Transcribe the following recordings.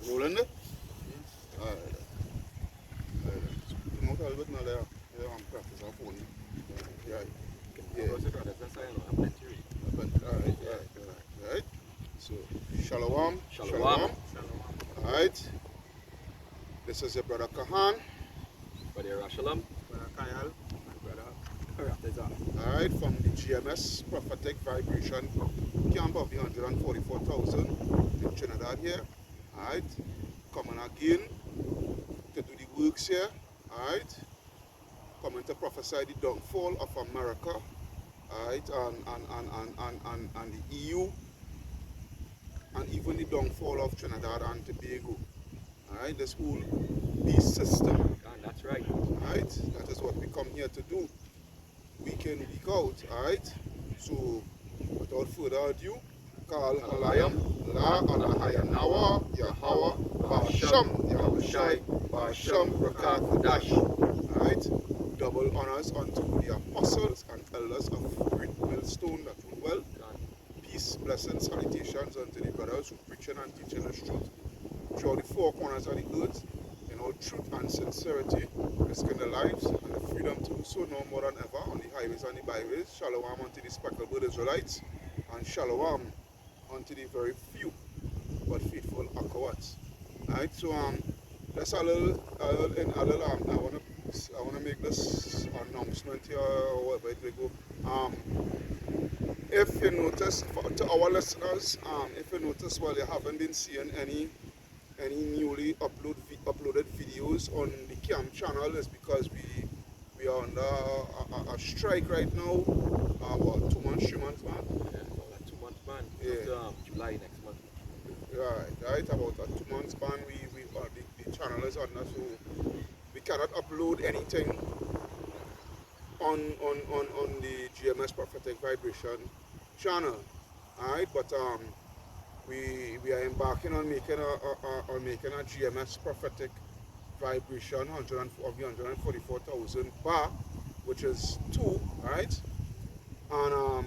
Rolling it? Alright. Alright. Come out a little bit now there. Yeah, I'm practice our phone. Yeah. Yeah. Alright. So, Shalom. Shalom. Alright. This is your brother Kahan. Brother Shalom. Brother Kyle and Brother Ratazar. Alright, from the GMS Prophetic Vibration camp of the 144,000 in Trinidad here. Alright. Coming again to do the works here. Alright. Coming to prophesy the downfall of America. Alright, and the EU, and even the downfall of Trinidad and Tobago. Alright, this whole beast system. That's right. Alright, that is what we come here to do, week in, week out. Alright, so without further ado, Kal Halayam, La Alahayanawa, Yahweh, Basham, Yahushai, Basham, Rakat Dash. Alright, double honors unto the apostles and elders of Great Millstone that rule well. Peace, blessings, salutations unto the brothers who preaching and teaching us truth throughout the four corners of the earth, in all truth and sincerity, risking their lives and the freedom to do so now more than ever on the highways and the byways. Shalom unto the speckled bird Israelites, and shalom unto the very few but faithful Akawats. Alright, so that's a little I wanna make this announcement here, or whatever it will go. If you notice, to our listeners, if you notice, well, you haven't been seeing any newly uploaded videos on the camp channel, is because we are under a strike right now. About 2 months, 3 months, man. Yeah, about 2 months ban. Yeah. July next month. Right. About a 2 months ban. The channel is under, so we cannot upload anything on the GMS Prophetic Vibration channel. Alright, but we are embarking on making a GMS Prophetic Vibration of the 144,000 bar, which is 2, right? And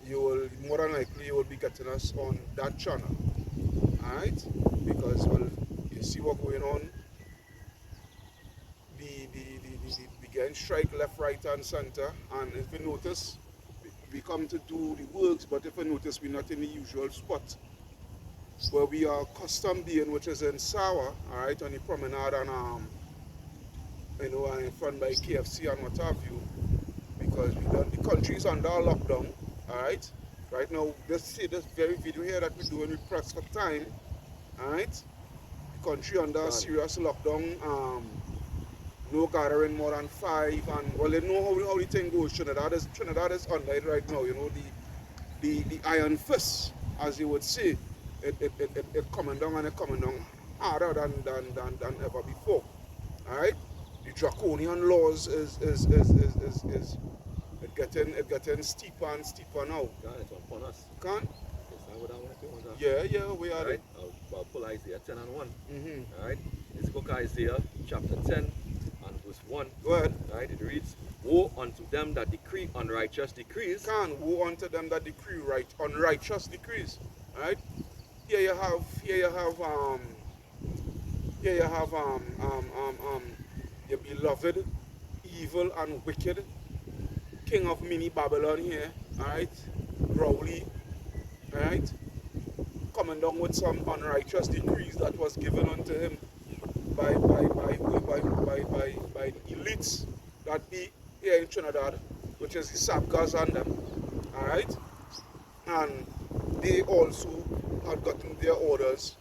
you will more than likely you will be getting us on that channel, alright? Because, well, you see what going on. We getting strike left, right, and center. And if you notice, we come to do the works, but if you notice, we're not in the usual spot where we are custom being, which is in Sawa, alright, on the promenade, and and in front by KFC and what have you, because the country is under lockdown, alright. Right now, this very video here that we're doing, we press for time, alright. The country under serious lockdown, no gathering more than 5, and well, you know how the thing goes. Trinidad is under it right now. You know, the iron fist, as you would say, it coming down, and it coming down harder than ever before. Alright? The draconian laws is getting steeper and steeper now. Yeah, it's upon us. Can? That's not what I want to do. Yeah, we are Right? I'll pull Isaiah 10 and 1. Mm-hmm. Alright? This book of Isaiah, chapter 10 and verse 1. Go ahead. Right? It reads, Woe unto them that decree unrighteous decrees. Can woe unto them that decree unrighteous decrees. Right? Here you have your beloved, evil and wicked king of mini Babylon here, alright, Rowley, alright, coming down with some unrighteous decrees that was given unto him by elites that be here in Trinidad, which is the Sabgas and them, alright, and they also had gotten their orders,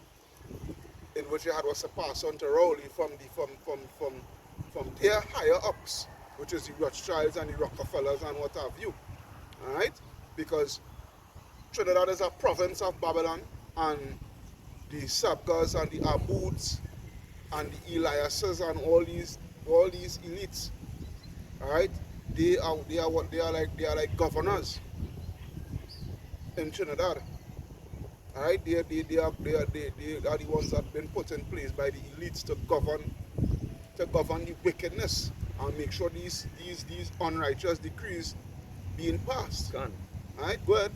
in which they had was to pass on to Rowley from their higher ups, which is the Rothschilds and the Rockefellers and what have you, alright, because Trinidad is a province of Babylon, and the Sabgas and the Abuds and the Eliases and all these elites, alright, they are like governors in Trinidad. Alright, they are the ones that have been put in place by the elites to govern the wickedness and make sure these unrighteous decrees being passed. Can. Alright, go ahead.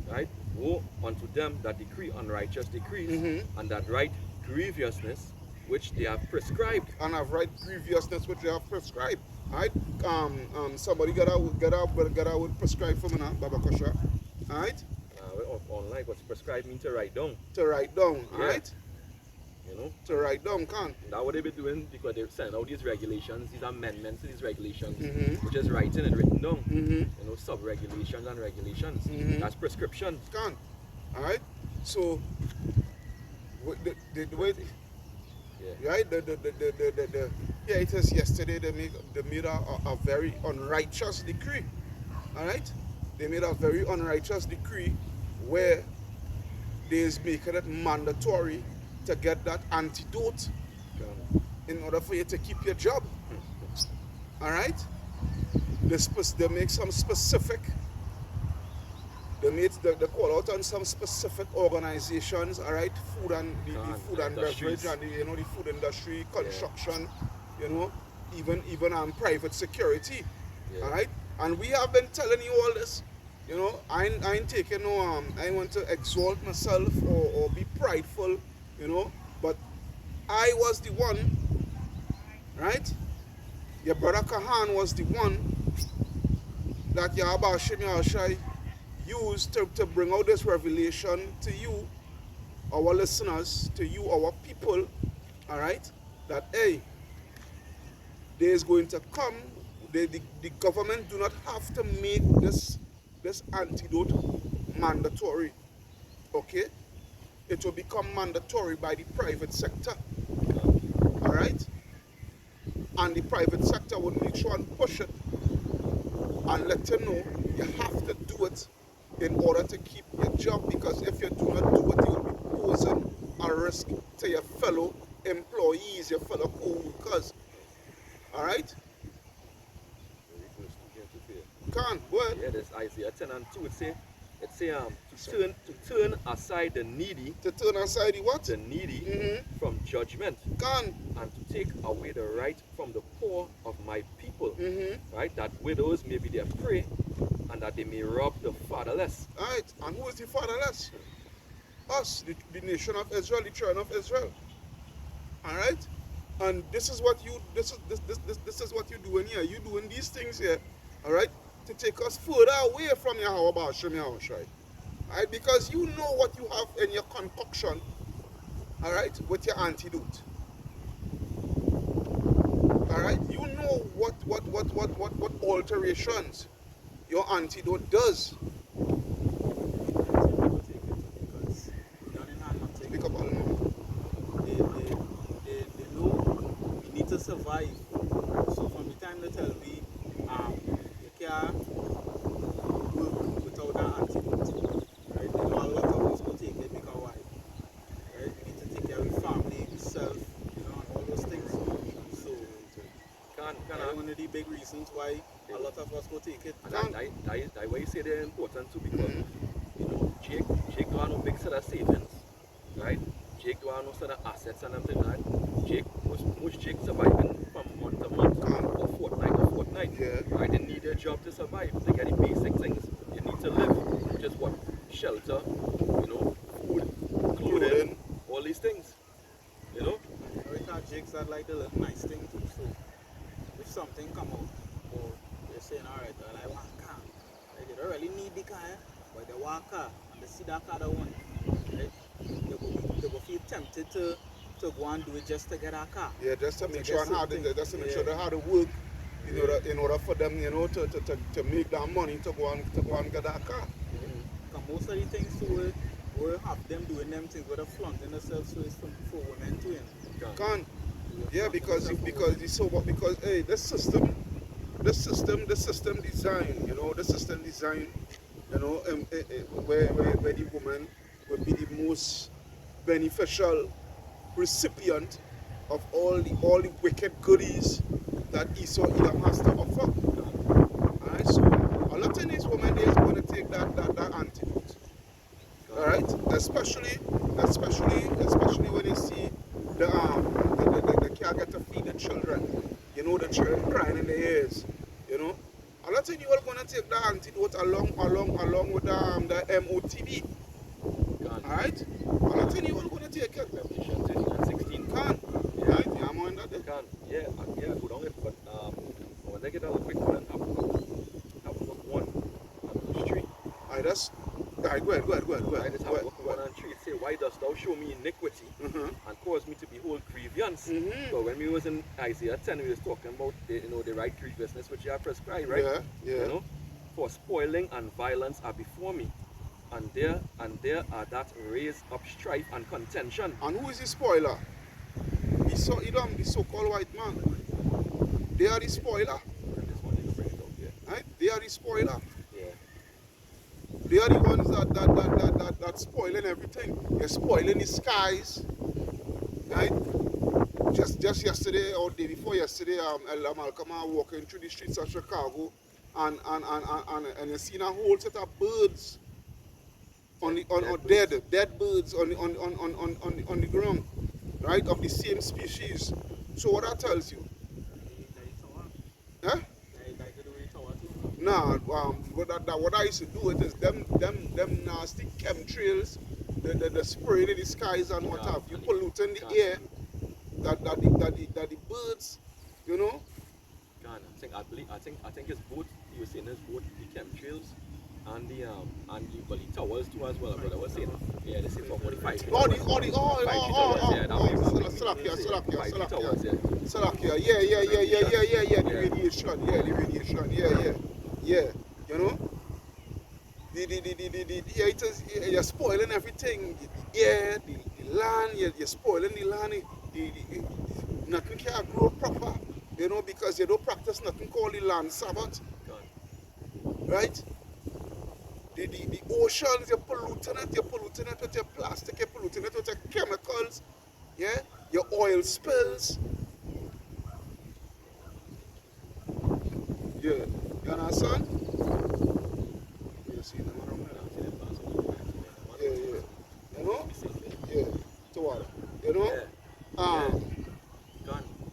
Right? Woe unto them that decree unrighteous decrees, and that write grievousness which they have prescribed. And have right grievousness which they have prescribed. Alright? Somebody get out with prescribed for me now, Baba Kosha. Alright? Online, what's prescribed mean to write down. To write down, Yeah. alright? You know, To write down, can. that's what they be doing because they're sending out these regulations, these amendments to these regulations, Mhm. which is writing and written down. Mm-hmm. You know, sub-regulations and regulations. Mhm. That's prescription. Can. Alright? So the way Yeah. right? Yeah, it is yesterday they made a very unrighteous decree. Alright? They made a very unrighteous decree where they is making it mandatory to get that antidote in order for you to keep your job. Alright? They make some specific, they call out on some specific organizations, alright, food and the food and Industries. beverage and the food industry, construction, even private security. Yeah. Alright? And we have been telling you all this. I ain't taking no I want to exalt myself or be prideful, but I was the one, right? Your brother Kahan was the one that Yahweh Hashem Yahushai used to bring out this revelation to you, our listeners, to you, our people, alright? That hey, there is going to come, the government do not have to make this antidote mandatory. Okay? It will become mandatory by the private sector. Alright? And the private sector will make sure and push it and let you know you have to do it in order to keep your job, because if you do not do it, you will be posing a risk to your fellow employees, your fellow co-workers. Alright? Can't, what? Yeah, this Isaiah 10 and 2, it say to turn aside the needy, To turn aside the what? the needy Mhm. from judgment, Can't. and to take away the right from the poor of my people, Mm-hmm. right? That widows may be their prey, and that they may rob the fatherless. Alright, and who is the fatherless? Us, the nation of Israel, the children of Israel. Alright? And this is what you this is what you're doing here. You're doing these things here, alright, to take us further away from Yahweh Hashem Yahushai. Alright, because you know what you have in your concoction, alright, with your antidote. Alright, you know what alterations your antidote does. Speak up, Alma. They know we need to survive. So from the time they tell me, you can't work without an antidote. Right? They know a lot of us will take it because why? Right? We need to take care of your family, yourself, and all those things. So that's one of the big reasons why a lot of us will take it. And that why you say they're important too, because Jake don't have no big set of savings, right? Jake don't have no set of assets and everything, right? Jake surviving from month to month or fortnight to fortnight. Yeah. Right? They need their job to survive. They get the basic things you need to live, which is what? Shelter, food, clothing, all these things. Every time Jake's had like the little nice thing too. So if something come out, or they're saying, alright, I want a car. Like, they don't really need the car, but they want a car, and they see that car they want. Right? They will feel tempted to go and do it just to get a car. Yeah, just to make sure sure they how to work in order for them, to make that money to go and get that car. Because most of the things too will have them doing them things with a flaunting themselves, so it's for women too. Can't. Yeah, because hey, this system design, where the woman would be the most beneficial recipient of all the wicked goodies that Esau Edom has to offer. Alright, so a lot of these women is going to take that antidote. Alright, especially when you see the can't get to feed the children. The children crying in the ears. A lot of you are going to take the antidote along with the MOTB. Alright? A lot of you are going to take it. Right, go ahead, go ahead, go ahead, go Right, ahead. it's Go ahead, Habakkuk go 1 ahead. and 3. It say, why dost thou show me iniquity Mm-hmm. and cause me to behold grievance? Mhm. So when we was in Isaiah 10, we was talking about the right grievousness which you have prescribed, right? Yeah, yeah. You know, for spoiling and violence are before me, and there are that raise up strife and contention. And who is the spoiler? The so-called white man. They are the spoiler, And this one you bring it out here. right? They are the spoiler. Yeah. They are the ones that spoiling everything. They're spoiling the skies, right? Just yesterday or day before yesterday, Ella Malcolm walking through the streets of Chicago, and you seen a whole set of birds on the dead birds on the ground, right? Of the same species. So what that tells you, eh? Nah, what I used to do it is them nasty chemtrails, the spraying in the skies and what have you, polluting the air, that the birds, you know. God, I think it's both. You were saying it's both the chemtrails and the towers too as well. Brother was saying, yeah, they say for 45. Salakia, the radiation, yeah, you know. Yeah, it is, you're spoiling everything, the air, the land, you're spoiling the land, nothing can grow proper, you know, because you don't practice nothing called the land Sabbath, right? The oceans, you're polluting it with your plastic, you're polluting it with your chemicals, yeah, your oil spills, yeah, you understand? You see them around there? Yeah, you know? Yeah, to water, you know?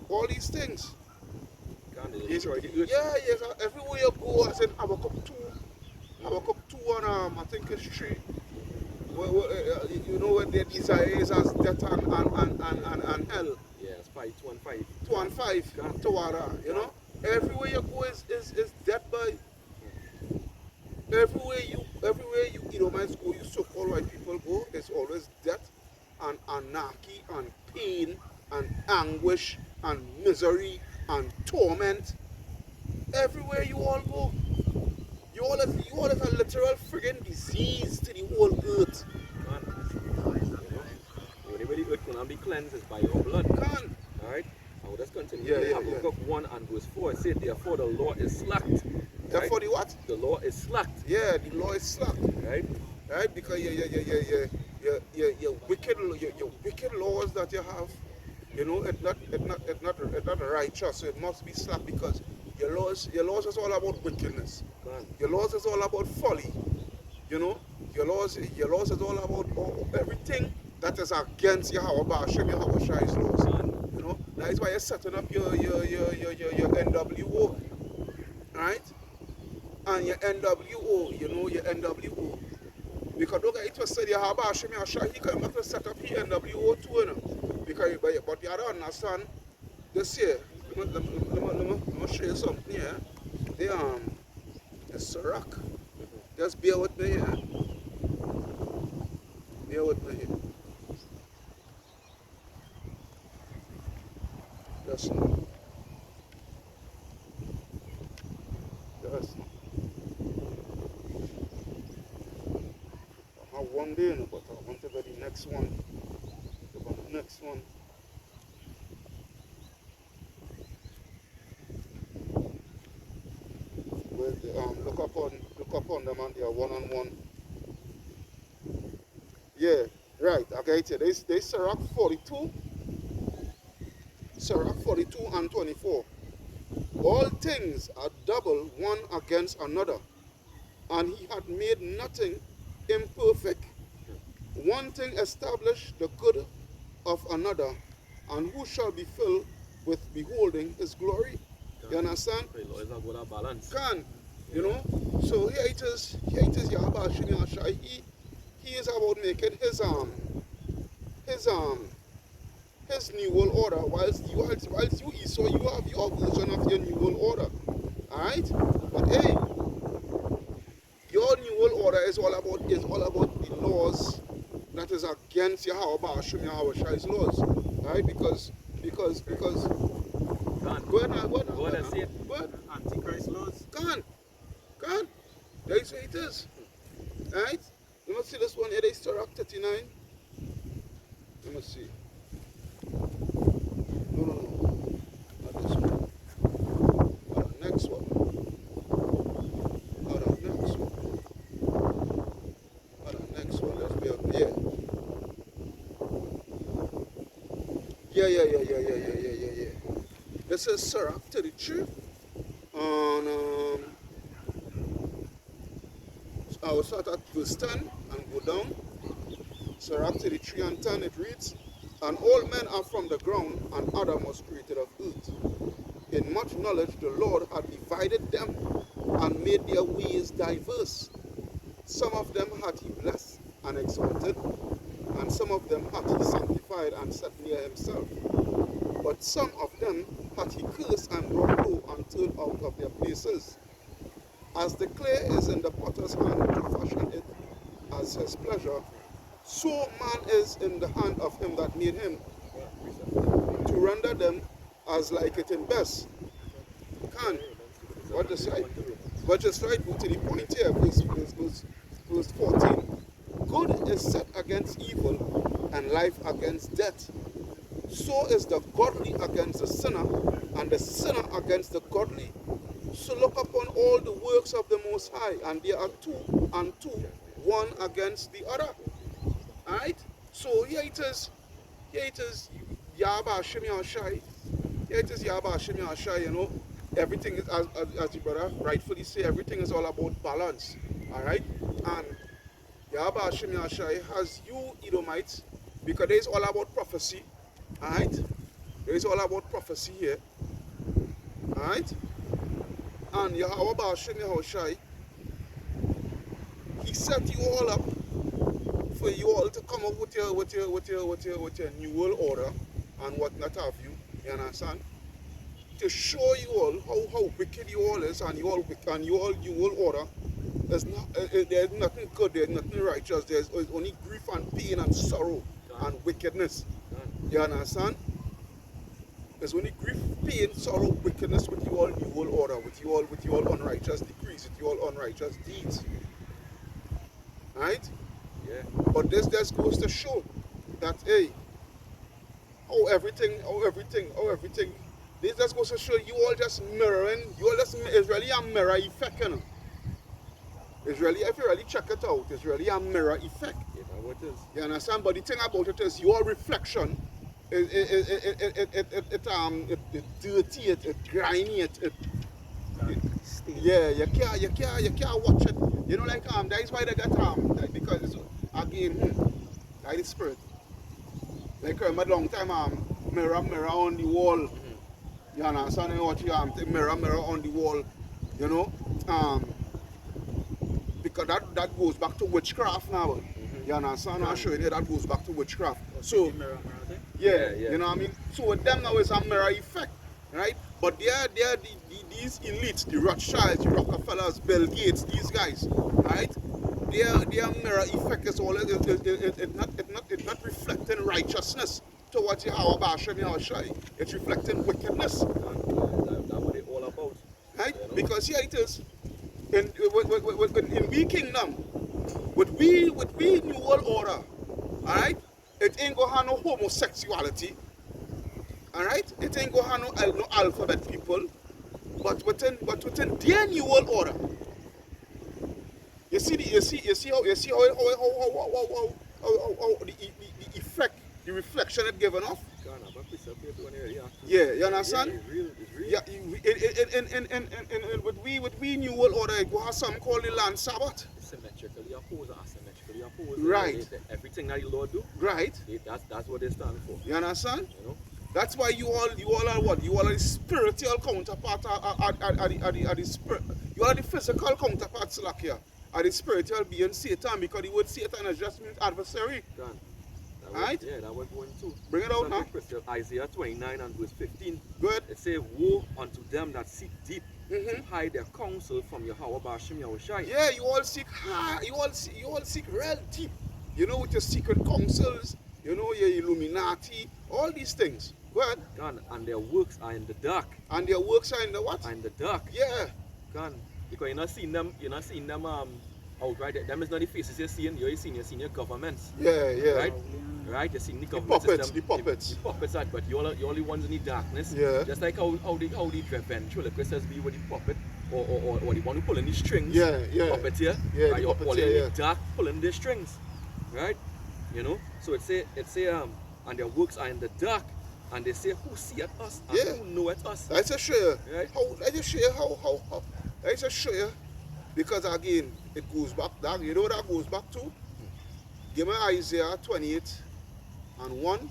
All these things. Yes, everywhere you go, I said Habakkuk 2 and I think it's 3. You know what their desire is as death and hell. Yeah, it's 5, 2 and 5. 2 and 5 to water, you know? Everywhere you go is death by. Everywhere you Edomites go, you so-called white people go, it's always death and anarchy and pain and anguish and misery and torment. Everywhere you all go, you all have a literal friggin' disease to the whole earth. The only way the earth can be cleansed is by your blood. Can. Alright? I will just continue. Habakkuk 1 and verse 4. It said, therefore the law is slacked. Therefore the what? The law is slacked. Yeah, the law is slacked. Right? Right? Because your wicked laws that you have, you know, it's not righteous, so it must be slack because your laws is all about wickedness. Your laws is all about folly. You know, your laws is all about everything that is against Yahweh Ba'ashem, Yahweh Shai's laws. You know, that is why you're setting up your NWO, right? And your NWO, you know, your NWO. Because don't get it twisted, Yahweh Ba'ashem, Yahweh Shai, he came back to set up his NWO too, you know. Because, but you don't understand, this year, let me show you something here. It's a rock. Just bear with me here. Bear with me here. Just now. I have one day, but I want to go to the next one. The next one. Look up on them and they are one-on-one. Yeah, right. I get it. They Sirach 42. Sirach 42 and 24. All things are double one against another, and he had made nothing imperfect. One thing established the good of another, and who shall be filled with beholding his glory? You understand? Can. You know? So here it is Yahweh Shai. He is about making his new world order, whilst you Esau, you have your version of your new world order. Alright? But hey, your new world order is all about the laws that is against Yahweh Ba'ashim Yahweh Shai's laws. Right? Because Gone. go ahead now, go ahead now, Go ahead and say it. go ahead. Antichrist laws. Gone. That's what it is. Right? You must see this one here, they Sirach 39. You must see. No. Not this one. Hold on, next one. Hold on, next one. Let's be up here. Yeah. This is Sirach 33. I will start at verse 10 and go down. Sirach 33 and 10, it reads, "And all men are from the ground, and Adam was created of earth. In much knowledge the Lord had divided them, and made their ways diverse. Some of them had he blessed and exalted, and some of them had he sanctified and set near himself. But some of them had he cursed and brought low and turned out of their places. As the clay is in the potter's hand to fashion it as his pleasure, so man is in the hand of him that made him, to render them as like it in best." Can. What does it? But just right, go to the point here, verse 14. "Good is set against evil, and life against death. So is the godly against the sinner, and the sinner against the godly. So look upon all the works of the Most High, and there are two, one against the other." Alright? So here it is, Yahweh Hashem Yahshai. Here it is Yahweh Hashem Yahshai, you know. Everything is, as the brother rightfully say, everything is all about balance. Alright? And Yahweh Hashem Yahshai has you Edomites, because there is all about prophecy. Alright? There is all about prophecy here. Alright? And Yahweh Hashem Yahushai, he set you all up for you all to come up with your new world order and what not have you. You understand? To show you all how wicked you all is, and you all new world order. There's nothing good, there's nothing righteous, there's only grief and pain and sorrow and wickedness. You understand? There's only grief, pain, sorrow, wickedness with you all new world order, with you all unrighteous decrees, with you all unrighteous deeds. Right? Yeah. But this just goes to show that how everything, this just goes to show you all just mirroring, it's really a mirror effect, you know. It's really, if you really check it out, it's really a mirror effect. Yeah, that's what it is. You understand? But the thing about it is your reflection, it dirty, it grimy, yeah, you can't watch it. You know, like that is why they got like, because it's, again, like the spirit. Like a long time mirror on the wall. You understand what you mirror on the wall, you know? Because that goes back to witchcraft now. You understand? I'll show you that goes back to witchcraft. So yeah, you know what I mean? So with them now is a mirror effect, right? But they're these elites, the Rothschilds, the Rockefellers, Bill Gates, these guys, right? Their mirror effect is all it's not reflecting righteousness towards Yahweh Hashem Yahushai. It's reflecting wickedness. That's what it's all about. Right? You know? Because here it is. In we kingdom, with we new world order, alright? It ain't gonna have no homosexuality. Alright? It ain't gonna have no alphabet people. But within their new world order. You see how the effect, the reflection it given off? Yeah, you understand? It's real. Yeah, with we new world order, it will have something called the land Sabbath. Symmetrically opposed or asymmetrically opposed. Right. Everything that the Lord do, Right. that's what they stand for. You understand? You know? That's why you all are what? You all are the spiritual counterpart are the spirit. You are the physical counterparts like here. Are the spiritual being Satan, because the word Satan is just means adversary. Right? Yeah, that was going too. Bring it out now. Isaiah 29 and verse 15. Good. It says, "Woe unto them that seek deep, to hide their counsel from Yahweh Bashim Yahushai. Yeah, you all seek high, you all seek real deep. You know, with your secret councils, you know, your Illuminati, all these things. Go ahead. Gone, and their works are in the dark. And their works are in the what? Are in the dark. Yeah. Gone. Because you're not seeing them outright. Them is not the faces you're seeing your governments. Yeah, yeah. Right? Right? You're seeing the government puppets, system. the puppets. The puppets are, but you're the ones in the darkness. Yeah. Just like how the ventriloquists be with the puppet or the one who pulling the strings. Yeah, yeah. Puppeteer. Yeah, Right? the You're puppeteer, all in yeah. the dark pulling the strings. Right? You know? So it's and their works are in the dark. And they say, who seeth us and Yeah. who knoweth us? I just show you. Right. I just show you how. I just show you. Because again, it goes back. You know what that goes back to? Give me Isaiah 28 and 1.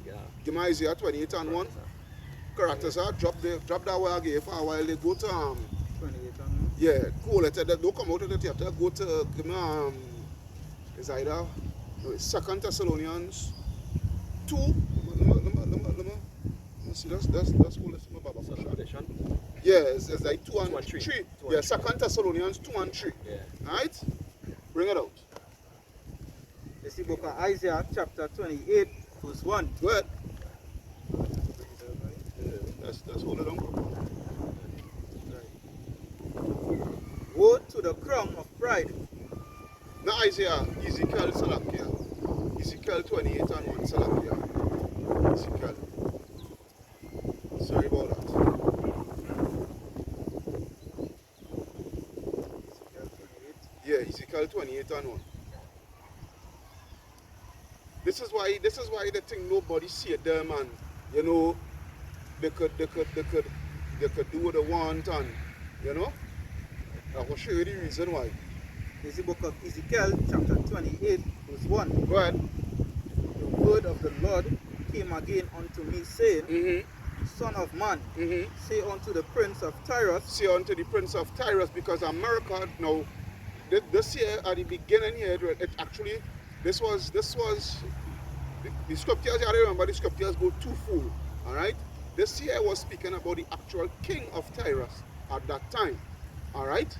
Yeah. Give me Isaiah 28 and 1. Karatasa drop that way again for a while. They go to 28 and yeah, cool. Don't come out of the theater. Go to give me it's either no, 2 Thessalonians 2. Let me see. That's cool. Let's see my Baba. So Revelation. Yeah, it's like 2 and 2 and 3. 3. 2 Yeah, and 3. 2 Thessalonians 2 and 3. Yeah. Alright? Bring it out. This is book of Isaiah chapter 28 verse 1. Go ahead. Let's hold it on. Woe to the crown of pride. Now Isaiah, Ezekiel Salakia. Ezekiel 28 and 1 Salakia. Ezekiel. Sorry about that. Yeah, Ezekiel 28 and 1. This is why they think nobody see them, and you know they could do what they want, and you know I will show you the reason why. This is book of Ezekiel chapter 28 verse 1. Go ahead. The word of the Lord came again unto me, saying, Son of man, say unto the prince of Tyrus, Say unto the prince of Tyrus, because America now this year at the beginning here, it actually this was the scriptures. You have to remember the scriptures go twofold. All right. This year was speaking about the actual king of Tyrus at that time. All right.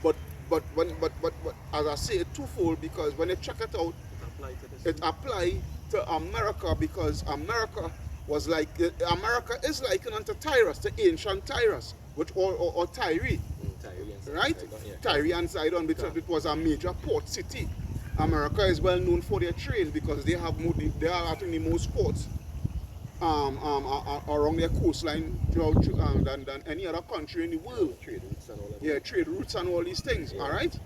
But as I say, twofold, because when you check it out, it applied to America, because America was like America is likened unto Tyrus, the ancient Tyrus, which or Tyre, right? Tyre and Sidon, because it was a major port city. America is well known for their trade, because they have they are I think the most ports around their coastline throughout than any other country in the world. Trade routes and all that. Yeah, trade routes and all these things. Yeah. All right.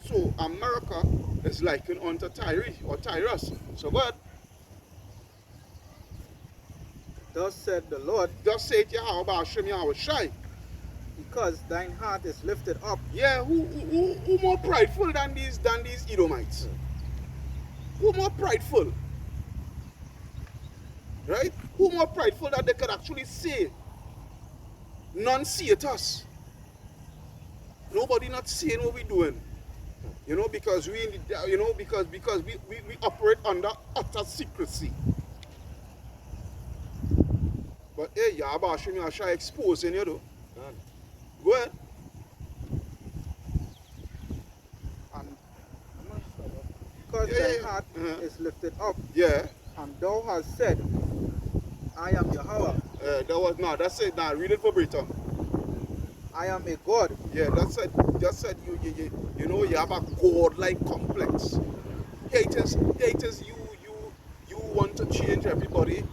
So America is likened unto Tyre or Tyrus. So God, Thus said the Lord, just say it, Yahweh Bashim Yahweh Shai. because thine heart is lifted up. Yeah, who more prideful than these Edomites? Who more prideful? Right? Who more prideful that they could actually say, none see it us. Nobody not seeing what we're doing. You know, because because we operate under utter secrecy. But hey, Yahweh Bashim Yahweh Shai exposing you though. Gone. Go ahead. And because Yeah, thy yeah. heart is lifted up, Yeah. and thou hast said, I am Yahweh, That's it. Now read it verbatim. I am a God. Yeah, that's it. Just said you know you have a god-like complex. Haters, you want to change everybody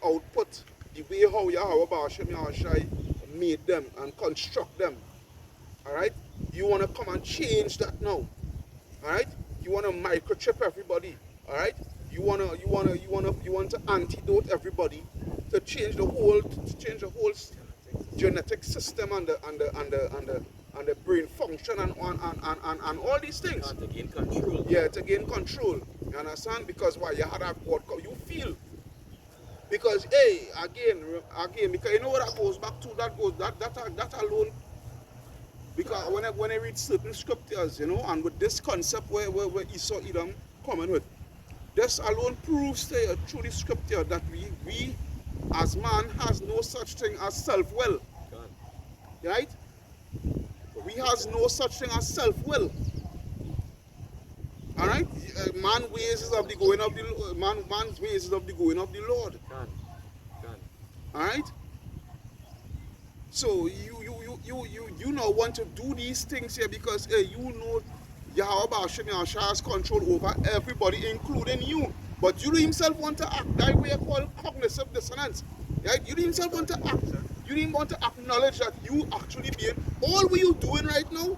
output the way how Yahweh Bashim Yahweh Shai made them and construct them. Alright? You want to come and change that now. Alright? You want to microchip everybody. Alright? You want to antidote everybody to change the whole genetic system and the brain function and all these things. And to gain control. Yeah, to gain control. You understand? Because why you had a God, you feel. Because hey, again, because you know what that goes back to. That alone. Because when I read certain scriptures, you know, and with this concept where Esau Edom coming with, This alone proves to you through the scripture that we as man has no such thing as self-will. Gone. Right? We has no such thing as self-will. Alright? Man's ways is of the going of the man's ways is of the going of the Lord. Gone. Gone. Alright? So you now want to do these things here because you know Yahweh Ba'ashem Yahshua has control over everybody, including you. But you himself want to act that way called cognitive dissonance. Right? You himself want to act. You didn't want to acknowledge that you actually being all what you doing right now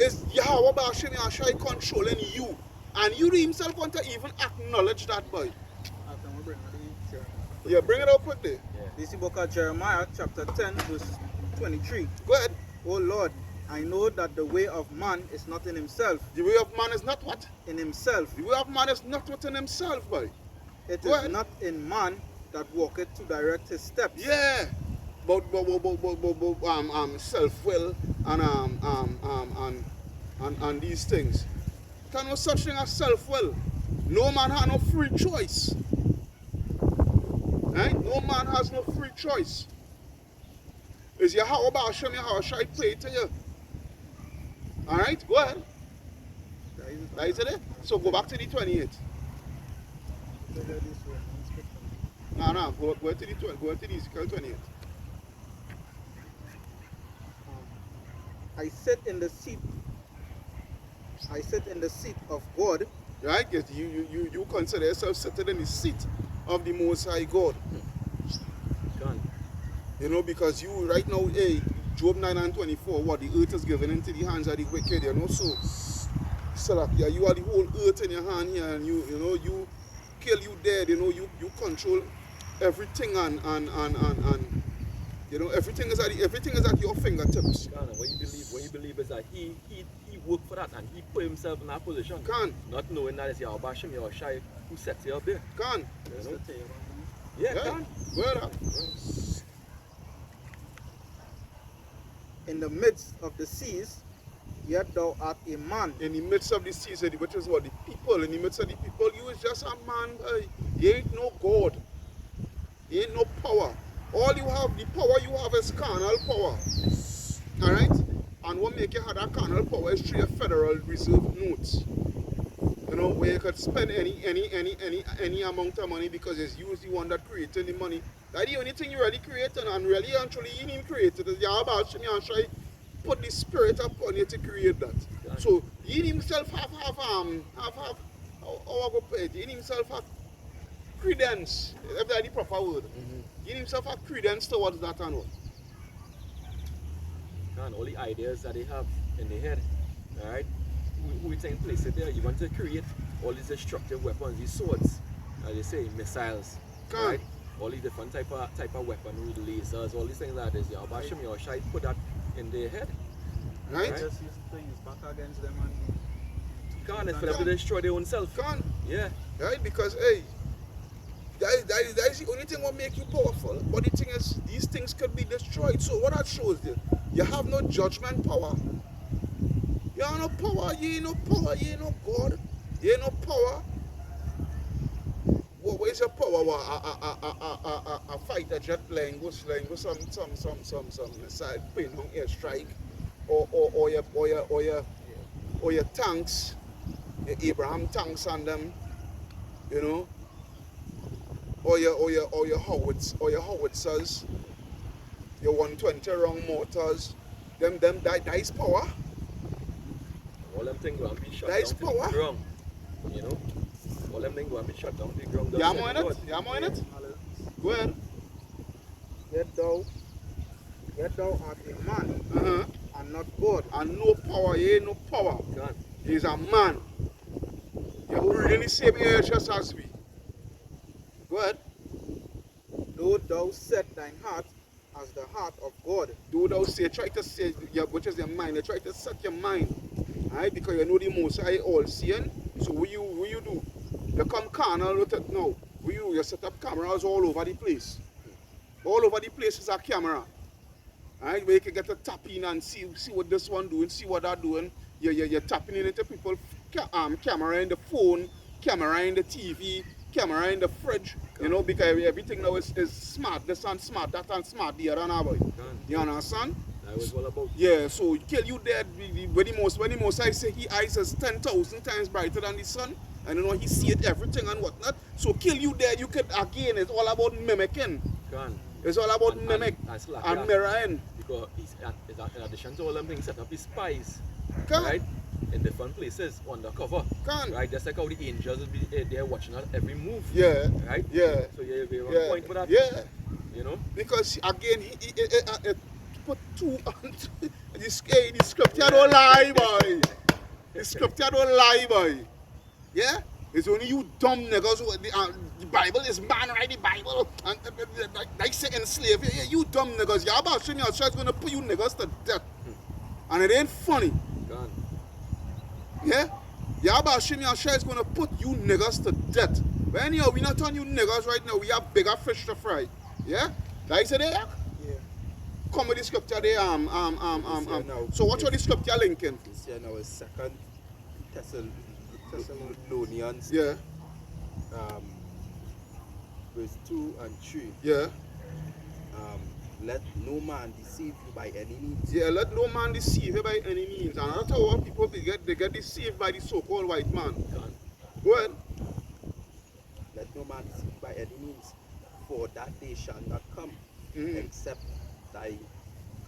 is Yahweh Ba'ashem Yahshua controlling you. And you himself want to even acknowledge that, boy. Yeah, bring it up quickly. Yeah. This is the book of Jeremiah, chapter 10, verse 23. Go ahead. O Lord, I know that the way of man is not in himself. The way of man is not what? In himself. The way of man is not within himself, boy. It Go is ahead. not in man that walketh to direct his steps. Yeah. But self-will and these things. There no such thing as self-will. No man has no free choice. Right? No man has no free choice. Is Yahweh Ba'ashem Yahshua play to you? Alright, go ahead. That is it. So go back to the 28. No, go to the 20, go to the Ezekiel 28. I sit in the seat of God. Right? Yes, you consider yourself sitting in the seat of the Most High God. Gone. You know, because you right now, hey, Job 9:24, what the earth is given into the hands of the wicked, you know, so that yeah, you are the whole earth in your hand here, and you know, you kill, you dead, you know, you control everything and you know, everything is at your fingertips. Gone. And what you believe is that he worked for that and he put himself in that position. Can, Not knowing that it's Yahweh Ba'ashem Yahshua who sets you up there. can. You know? Yeah, Yeah. gone. Well, In the midst of the seas, yet thou art a man. in the midst of the seas, which is what the people, in the midst of the people, you is just a man. You ain't no God. You ain't no power. All you have, the power you have is carnal power. Alright? And what make you have that carnal power is through your Federal Reserve notes. You know, where you could spend any amount of money because it's usually one that created the money. That's the only thing you really created, and really actually you didn't create it. Yahweh Ba'ashem Yahshua put the spirit upon you to create that. So he himself have how I go put it, he himself have credence, if that's the proper word. He himself have credence towards that and what. And all the ideas that they have in their head, alright? We think place it there. You want to create all these destructive weapons, these swords, as they say, missiles, Can. right? All these different type of weaponry, lasers, all these things like that is Yahweh Ba'ashem Yahshua put that in their head. Right? Right. Just use back against them and Can't it's for them to destroy their own self. Can. Yeah. Right? Because hey, that is the only thing what make you powerful. But the thing is, these things could be destroyed. So what that shows you have no judgment power. You have no power, you ain't no power, you ain't no God, you ain't no power. Where's your power? A fighter jet plane goes flying with some missile plane on airstrike, or your tanks, your Abraham tanks on them, you know, or your howitzers, your 120 round mortars, that is power. All them things will be shut That is down to power. the ground. You know? All them things will be shut down to the ground. You am in it? You am in it? Go ahead. yet thou art a man Uh-huh. and not God. And no power, he ain't no power. Gone. He's a man. You're breathing the same air just as we. Go ahead. Though thou set thine heart as the heart of God. Do thou say, try to say, which is your mind, you try to set your mind. Alright, because you know the Most High all seeing. So what you do? You come carnal with it now. You set up cameras all over the place. All over the place is a camera. Alright, where you can get a tap in and see what this one doing, see what that doing. You're tapping in into people's camera in the phone camera in the TV, camera in the fridge, you know, because everything now is smart, this and smart, that and smart, the other and boy. You understand? That was all about. Yeah, so kill you dead when the most I say he eyes is 10,000 times brighter than the sun. And you know he see it everything and whatnot. So kill you dead, you could again, it's all about mimicking. Can. It's all about mimic and mirroring. Because he's, in addition to all them things, set up his spies, Can. right? In different places, undercover. Can. Right? Just like how the angels will be there watching our every move. Yeah. Right? Yeah. So you're on Yeah. point for that. Yeah. You know? Because again, he put two on the script here don't lie, boy. The script here don't lie, boy. Yeah? It's only you dumb niggas who the Bible is man, right? The Bible and like say enslave. Yeah, you dumb niggas. Y'all about showing your is gonna put you niggas to death. And it ain't funny. Can. Yeah? Y'all about showing your is gonna put you niggas to death. But anyhow, we not on you niggas right now. We have bigger fish to fry. Yeah? Like I said, yeah? Yeah. Come with the scripture there. So what are the scripture linking? This year now is 2 Thessalonians, Yeah, verse 2 and 3. yeah. Let no man deceive you by any means. Yeah, let no man deceive you by any means. And that's how people they get deceived by the so-called white man. Can. Go ahead. Let no man deceive you by any means, for that day shall not come, except thy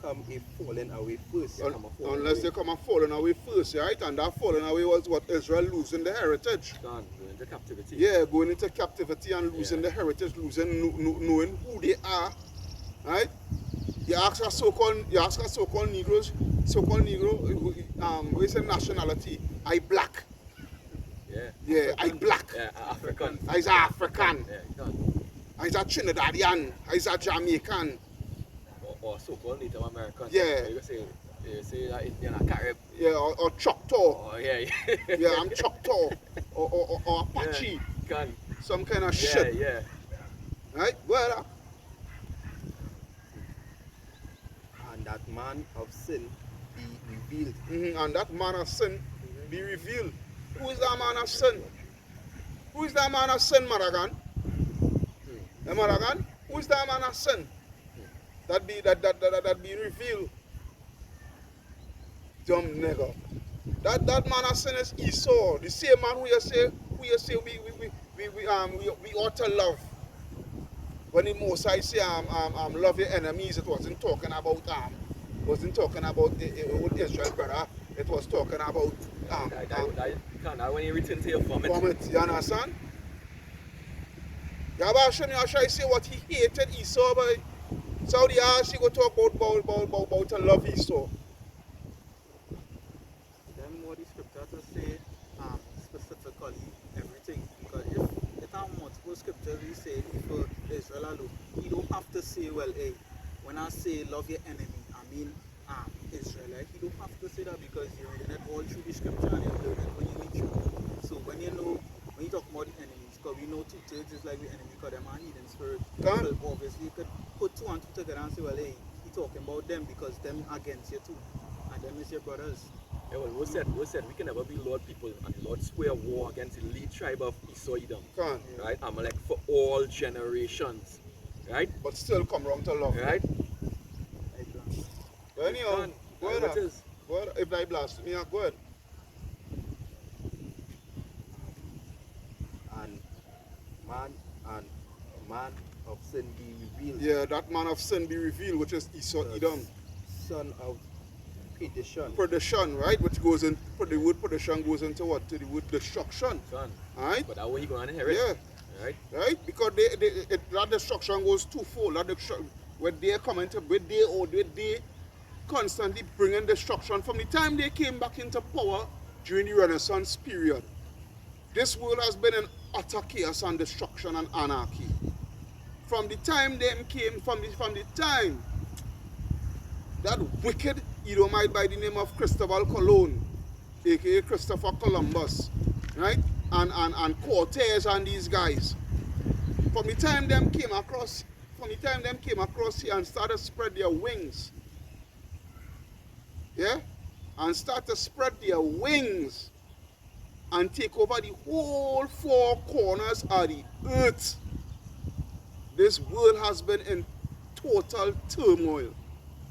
come a falling away first. Unless they come and falling away first, right? And that falling away was what Israel losing the heritage. Can. Go into captivity. Yeah, going into captivity and losing the heritage, knowing who they are, right? You ask a so-called Negroes, so-called Negro, we say nationality, I black. Yeah. Yeah, I black. Yeah, African. I's African. Yeah, can. I's a Trinidadian. I's a Jamaican. Or so-called Native American. Yeah. You say that in a Carib. Yeah, or Choctaw. Oh, yeah. Yeah, I'm Choctaw. Or Apache. Yeah. Can. Some kind of Yeah, shit. yeah. Right? Well, And that man of sin be revealed. and that man of sin be revealed. Who is that man of sin? Who is that man of sin, Maragan? Maragan? Who is that man of sin? That be revealed. Dumb nigga. That man of sin is Esau. The same man who you say we ought to love. When the Most High say love your enemies, it wasn't talking about the Israel brother. It was talking about That when you return to your vomit. vomit. You understand? Yabashani Ashai say what he hated Esau, but Saudi Arabia go talk about to love Esau. Then what the scripture to say specifically everything. Because if it are multiple scriptures we say for Israel alone, you don't have to say, well, hey, when I say love your enemy, I mean Israelite. You don't have to say that because you're reading it all through the scripture and you're learning when you read through. So when you talk about the enemies, because we know 2/3 is like the enemy because them are heathen spirit. Come. So obviously you could put 2 and 2 together and say, well, hey, he talking about them because them against you too. And them is your brothers. Yeah, well, we said we can never be Lord people and the Lord square war against the elite tribe of Esau Edom. Can. Right? Amalek for all generations. Right? But still come round to love. Right? But anyhow, go What ahead. is? Go ahead. If I blast me, go ahead. And man of sin be revealed. Yeah, that man of sin be revealed, which is Esau The Edom. Son of perdition. Perdition, right? Which goes in, the word perdition goes into what? To the word destruction. Son. Alright? But that way he going to inherit. Yeah. Right? Right? Because that destruction goes twofold. That when they come into, when they constantly bringing destruction from the time they came back into power during the Renaissance period. This world has been in utter chaos and destruction and anarchy. From the time them came, from the time that wicked Edomite by the name of Cristobal Colon, aka Christopher Columbus, right? And Cortez and these guys. From the time them came across here and started to spread their wings. Yeah? And start to spread their wings. and take over the whole four corners of the earth. This world has been in total turmoil.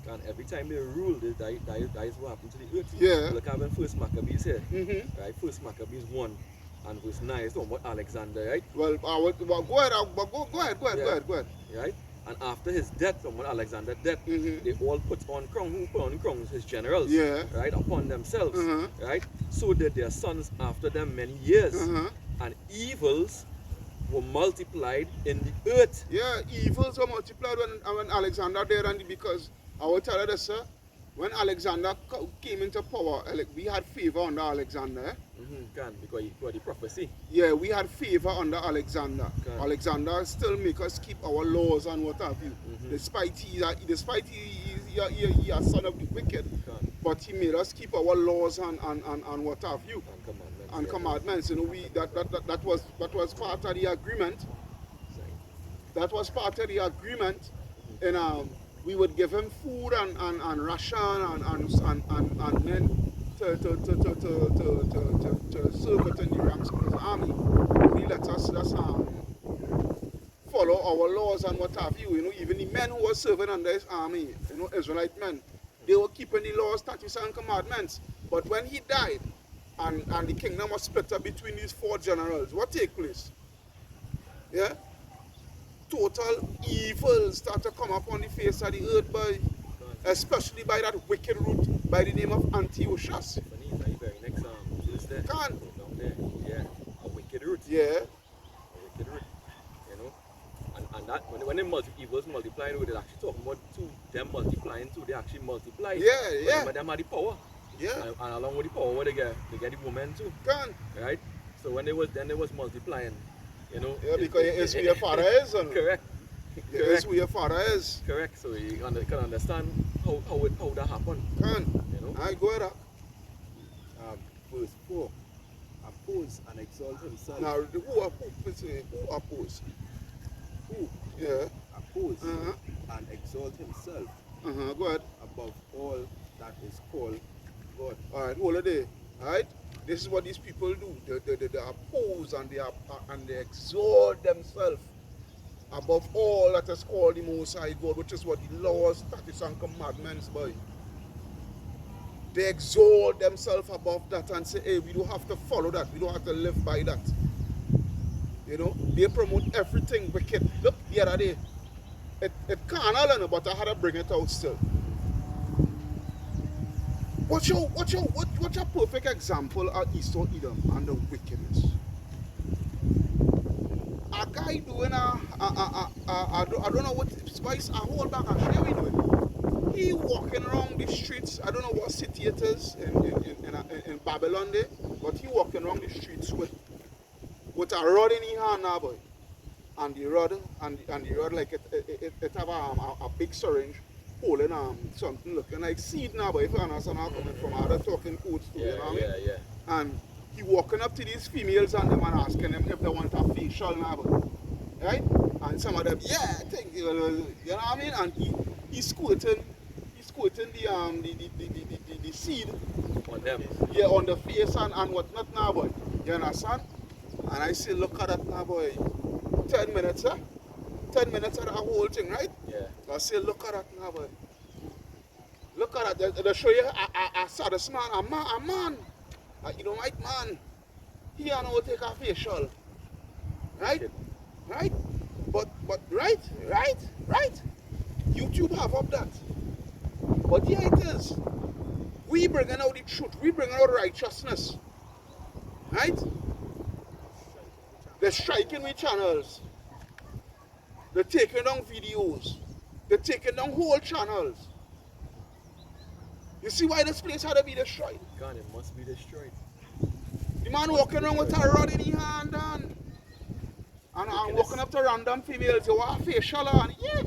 And every time they rule, that is what happened to the earth. Yeah. Look at when first Maccabees here. Mm-hmm. Right? First Maccabees 1 and verse 9 is talking about Alexander, right? Well, go ahead. Right? And after his death, when Alexander's death, Mhm. they all put on crown. Who put on crowns? His generals. Yeah. Right? Upon themselves. Uh-huh. Right? So did their sons after them many years. Uh-huh. And evils were multiplied in the earth. Yeah, evils were multiplied when Alexander died, and because I will tell you this, sir, when Alexander came into power, we had favor under Alexander. Because he got the prophecy. Yeah, we had favor under Alexander. Okay. Alexander still make us keep our laws and what have you. Mhm. Despite he a son of the wicked, Okay. but he made us keep our laws and what have you. And commandments. And yeah. commandments. You know, that was part of the agreement. That was part of the agreement. And we would give him food and ration and men to serve it in the ranks of his army. He let us just follow our laws and what have you. You know, even the men who were serving under his army, you know, Israelite men, they were keeping the laws, statutes, and commandments. But when he died, and the kingdom was split up between these four generals, what take place? Yeah? Total evil start to come up on the face of the earth, boy. Especially by that wicked root by the name of Antiochus. Funny, is that very next verse there? Can. Down there. Yeah. A wicked root. Yeah. A wicked root. You know? And that when the evils multiplying, they're actually talking about them multiplying too. They actually multiply. Yeah. But them have the power. Yeah. And along with the power, what they get the woman too. Can. Right? So when they was multiplying, you know. Yeah, because it's where your father is. And Correct. it's where your father is. Correct. So you can understand how that happened. Can. You know? I go ahead. Verse 4. Oppose and exalt himself. Now, who oppose? Who Yeah. oppose Uh-huh. and exalt himself Go ahead. above all that is called God. All right, hold it there. All right. This is what these people do. They oppose and they exalt themselves above all that is called the Most High God, which is what the laws, statutes, and commandments, boy. They exalt themselves above that and say, hey, we don't have to follow that. We don't have to live by that. You know, they promote everything wicked. Look, the other day, it carnal, but I had to bring it out still. What's your perfect example of Esau Edom and the wickedness? A guy doing I don't know what spice, I hold back and share with you. He walking around the streets, I don't know what city it is in Babylon there, but he walking around the streets with a rod in his hand now, boy. And the rod like it have a big syringe holding something looking like seed now, boy. If you understand how coming from other talking codes too, you know what I mean? Yeah. And he walking up to these females and them and asking them if they want a facial now, boy. Right? And some of them, yeah, I think you know what I mean? And he's squirting the seed On them. yeah, on the face and whatnot now, boy. You understand? And I say, look at that now, boy. 10 minutes, huh? 10 minutes of the whole thing, right? Yeah. I say, look at that now, boy. Look at that. They show you a saddest man, a man. You know, right, man. He and will take a facial. Right? Right? But right? YouTube have up that. But here it is. We bringing out the truth. We bringing out righteousness. Right? They're striking with channels. They're taking down videos. They're taking down whole channels. You see why this place had to be destroyed? God, it must be destroyed. The man walking around with a rod in his hand and walking up to random females. You want a facial on? Yeah.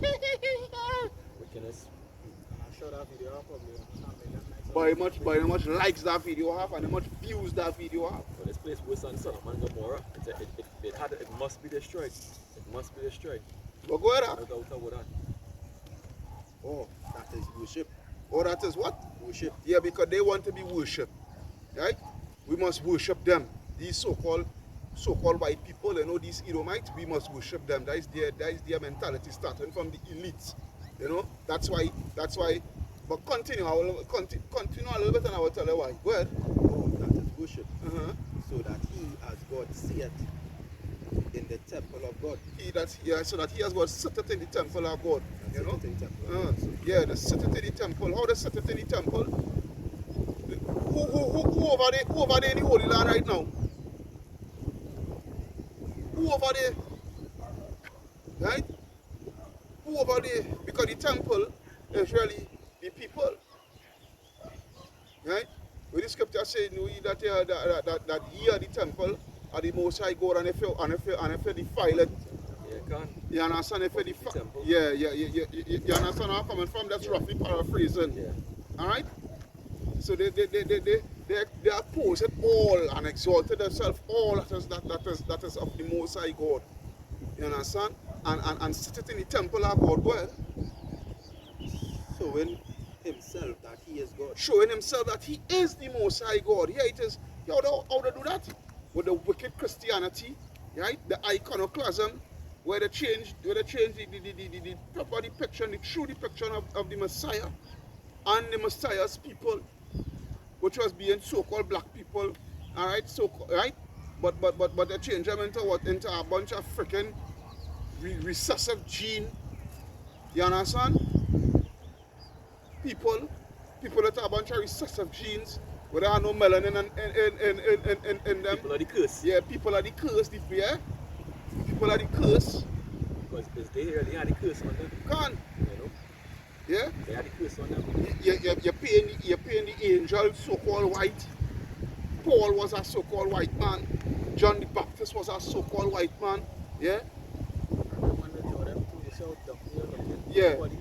Wickedness. I show that video up probably. By how much likes that video have and how much views that video have. But this place was on Sodom and Gomorrah. It must be destroyed. It must be destroyed. But go ahead. No doubt about that. Oh, that is worship. Oh, that is what? Worship. Yeah, because they want to be worshipped. Right? We must worship them. these so-called white people, you know, these Edomites, we must worship them. That is their mentality, starting from the elites. You know, that's why. But continue a little bit, and I will tell you why. Go ahead. No, that is worship. Uh-huh. So that he, as God, seeth in the temple of God. So that he has got seated in the temple of God. And You know? seated in the temple of God. So Yeah, the seated in the temple. How they seated in the temple? Who over there in the Holy Land right now? Who over there? Right? Who over there? Because the temple is really the people. Right? When the scripture says that ye are the temple of the Most High God, and if you defile it, Yeah, can. you understand? If you The defile, temple. you understand where I'm coming from? That's roughly paraphrasing. Yeah. All right. So they oppose it all and exalted themselves all that is of the Most High God. You understand? And sit it in the temple of God. Well, showing himself that he is God. showing himself that he is the Most High God. Here it is. How they do that? With the wicked Christianity, right? The iconoclasm, where they change the proper depiction, the true depiction of the Messiah and the Messiah's people, which was being so-called black people, all right, right, but they change them into what? Into a bunch of freaking recessive gene. You understand? People that have a bunch of recessive genes, where there are no melanin in them. People are the curse. Yeah, people are the curse. People are the curse. Because they are the curse on them. Can You know? yeah. They are the curse on them. You're paying the angel so-called white. Paul was a so-called white man. John the Baptist was a so-called white man. Yeah? Yeah. Like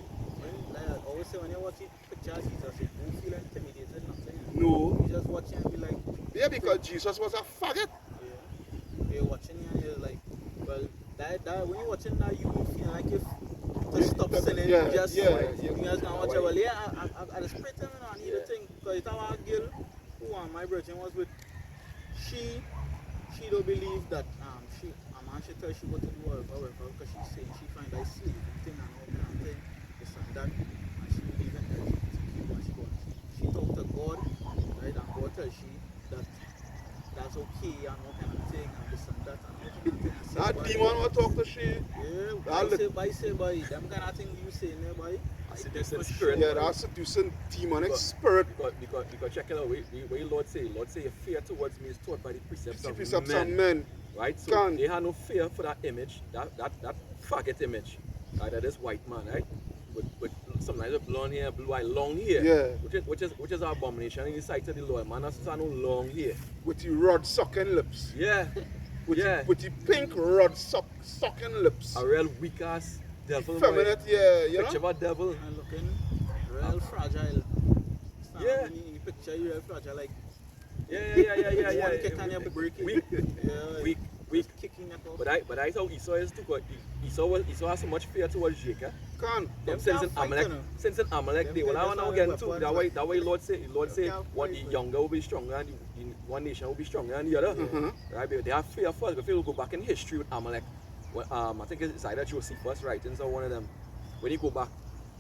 I always say, when you watch pictures, Jesus, you don't feel intimidated, nothing. No. You just watch and be like, Yeah, because Jesus was a faggot. yeah. You're watching and you're like, well, that when you're watching that, you don't feel like if to stop sinning, Yeah, you just, yeah. you just gonna watch it. Well, yeah, I just pray to him, I need a thing. Because it's our girl who my virgin was with, she don't believe that, she tell she go to do whatever, because she's saying she find that slave thing and all kind of thing, this and that, and she believe in LGBTQ and she talk to God, right, and God tells she that that's okay and all kind of thing and this and that and all kind of thing. I say, That boy, demon will talk to she. yeah, I say, boy, them kind of thing you say there, boy. A seducing For spirit. Yeah, that's seducing demonic spirit. Because check it out, what Lord say, your fear towards me is taught by the precepts of Precepts men. of men. Right? So Can. they have no fear for that image, that faggot image, right? That is white man, right? With sometimes with blonde hair, blue eye, long hair. Yeah. Which is an abomination in the sight of the Lord. Man has no long hair. With the rod sucking lips. Yeah. With Yeah. the pink rod sucking lips. A real weak ass devil. Effeminate, yeah, you Picture of know? a devil. And looking real fragile. Yeah. When you picture you real fragile, like Yeah. one kick and you break it. Weak. Yeah, Weak. kicking your toe. But I how Esau is too. Esau has so much fear towards Jacob. Can. Them Since can't in fight, Amalek, you know. since in Amalek, Them they will guys not are get weapons, into but that way. Lord say, can't one the fight, younger will be stronger and the one nation will be stronger than the other. Right? But they are fearful. If you go back in history with Amalek, I think it's either Josephus writings or one of them. When you go back,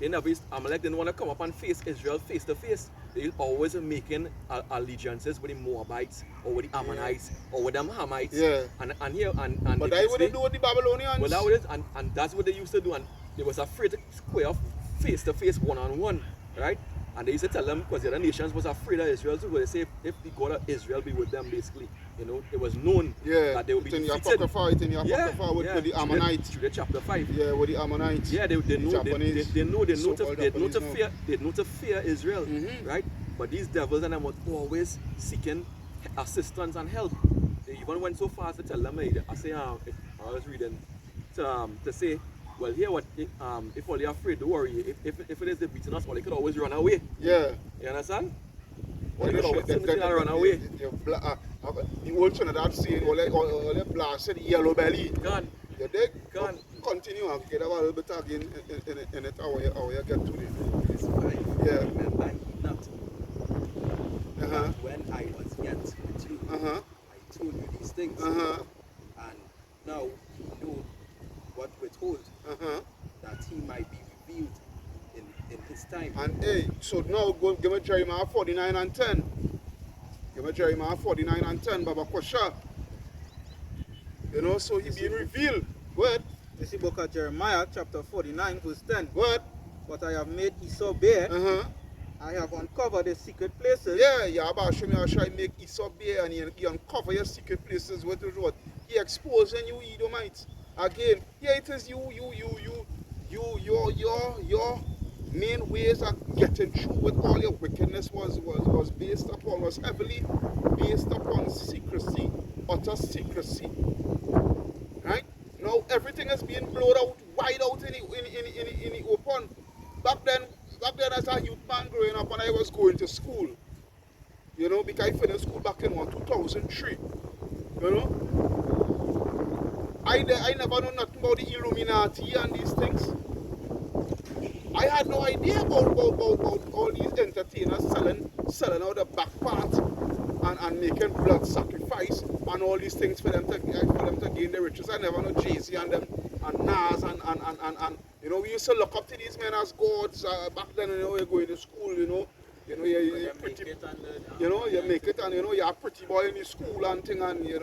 Amalek didn't want to come up and face Israel face to face. They always making allegiances with the Moabites or with the Ammonites or with the Hamites. Yeah. And But the that's next what they day- do with the Babylonians. well, that was it, and that's what they used to do, and they was afraid to square off face to face, one on one, right? And they used to tell them because the other nations was afraid of Israel too. But they say if the God of Israel be with them, basically, it was known Yeah, that they would be it's in the defeated. Apocrypha, with the Ammonites. Through the chapter 5. Yeah, with the Ammonites. Yeah, they know Japanese, they know so-called Japanese now. they know to fear Israel, right? But these devils and them were always seeking assistance and help. They even went so far as to tell them, I was reading to say, well, here what if all you're afraid, don't worry. If it is they beating us, well, they could always run away. Yeah. You understand? Well, Well, they could always simply run away. The old Trinidad saying, all they blasted yellow belly. Gone. You dig? Can. Continue and get a little bit again in it, how you get to it. Verse 5. Yeah. Remember ye not Uh-huh. when I was yet with you, Uh-huh. I told you these things. Uh-huh. And now he know what we're told, Uh-huh. that he might be revealed in his time. And hey, so now go give me Jeremiah 49 and 10. Give me Jeremiah 49 and 10, Baba Kosha. You know, so he being revealed. What? This is book of Jeremiah, chapter 49, verse 10. What? But I have made Esau bare, Uh-huh. I have uncovered the secret places. Yeah, yeah, about show me how shall make Esau bare and he uncover your secret places with what? He exposing you Edomites. Again, here it is your main ways of getting through with all your wickedness was based upon, was heavily based upon secrecy, utter secrecy. Right? Now everything is being blown out, wide out in the open. Back then as a youth man growing up and I was going to school, you know, because I finished school back in 2003, you know. I never know nothing about the Illuminati and these things. I had no idea about all these entertainers selling out the back part and making blood sacrifice and all these things for them to gain the riches. I never know Jay-Z and them and Nas and you know, we used to look up to these men as gods back then. You know, you're going to school, you know you're pretty, you know, you make it, and you know you're a pretty boy in the school and thing, and you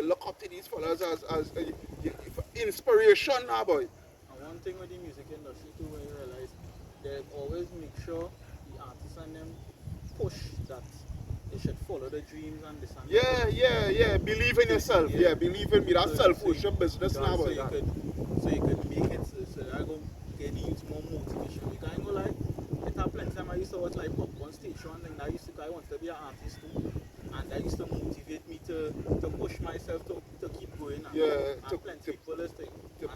look up to these fellas as inspiration now, boy. And one thing with the music industry too, where you realize they always make sure the artists and them push that they should follow the dreams and this and that. Yeah. Believe in yourself. Yeah, believe in me. That's self-worship business now, So boy. you could make it so I go get the youth more motivation. You can't go like, it happened plenty time I used to watch like Popcorn Station and I wanted to be an artist too. And that used to motivate me to push myself to keep going. And, Yeah, and plenty people is to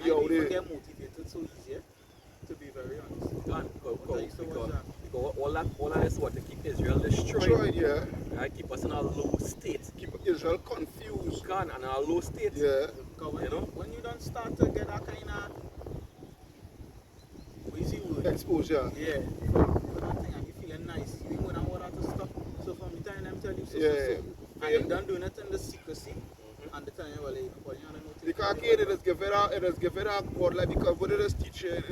be out there. get motivated so easy, to be very honest. Because I used to watch that. all that is what to keep Israel destroyed. Destroyed, yeah. Right? Keep us in a low state. Keep Israel confused. God, and a low state. Yeah. Because when, You know? when you don't start to get that kind of, what is the word? Exposure. Yeah. That thing and you feeling nice. You ain't going to want that stuff. So from the time them tell you Yeah. and you done doing it in the secrecy, and the time you well, you don't know. Because again, it is given a God, like, because what it is teaching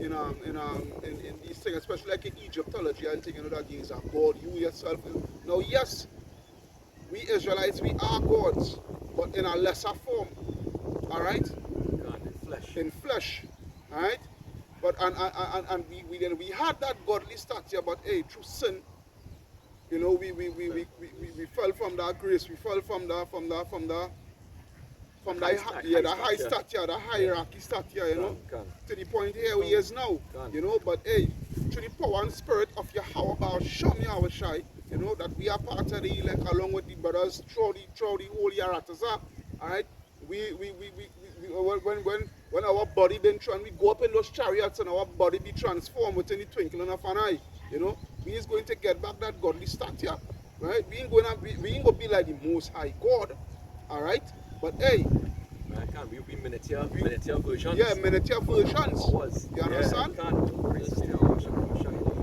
in these things, especially like in Egyptology and things, you know, that is a God, you yourself. Now, yes, we Israelites, we are gods, but in a lesser form. Alright? God, in flesh. In flesh. Alright? But and we had that godly stature, but hey, through sin, you know, we fell from that grace, we fell from the high stature, the hierarchy stature, you know, God. to the point here we is now, you know. But hey, through the power and spirit of Yahweh Baal Shem Yahweh Shai, you know, that we are part of the elect along with the brothers through the whole Yaratazah, alright. When our body been we go up in those chariots and our body be transformed within the twinkling of an eye, you know, we is going to get back that godly stature, right? We ain't gonna be like the Most High God, alright. But hey, I can't be miniature versions. yeah, miniature versions. Powers. You understand?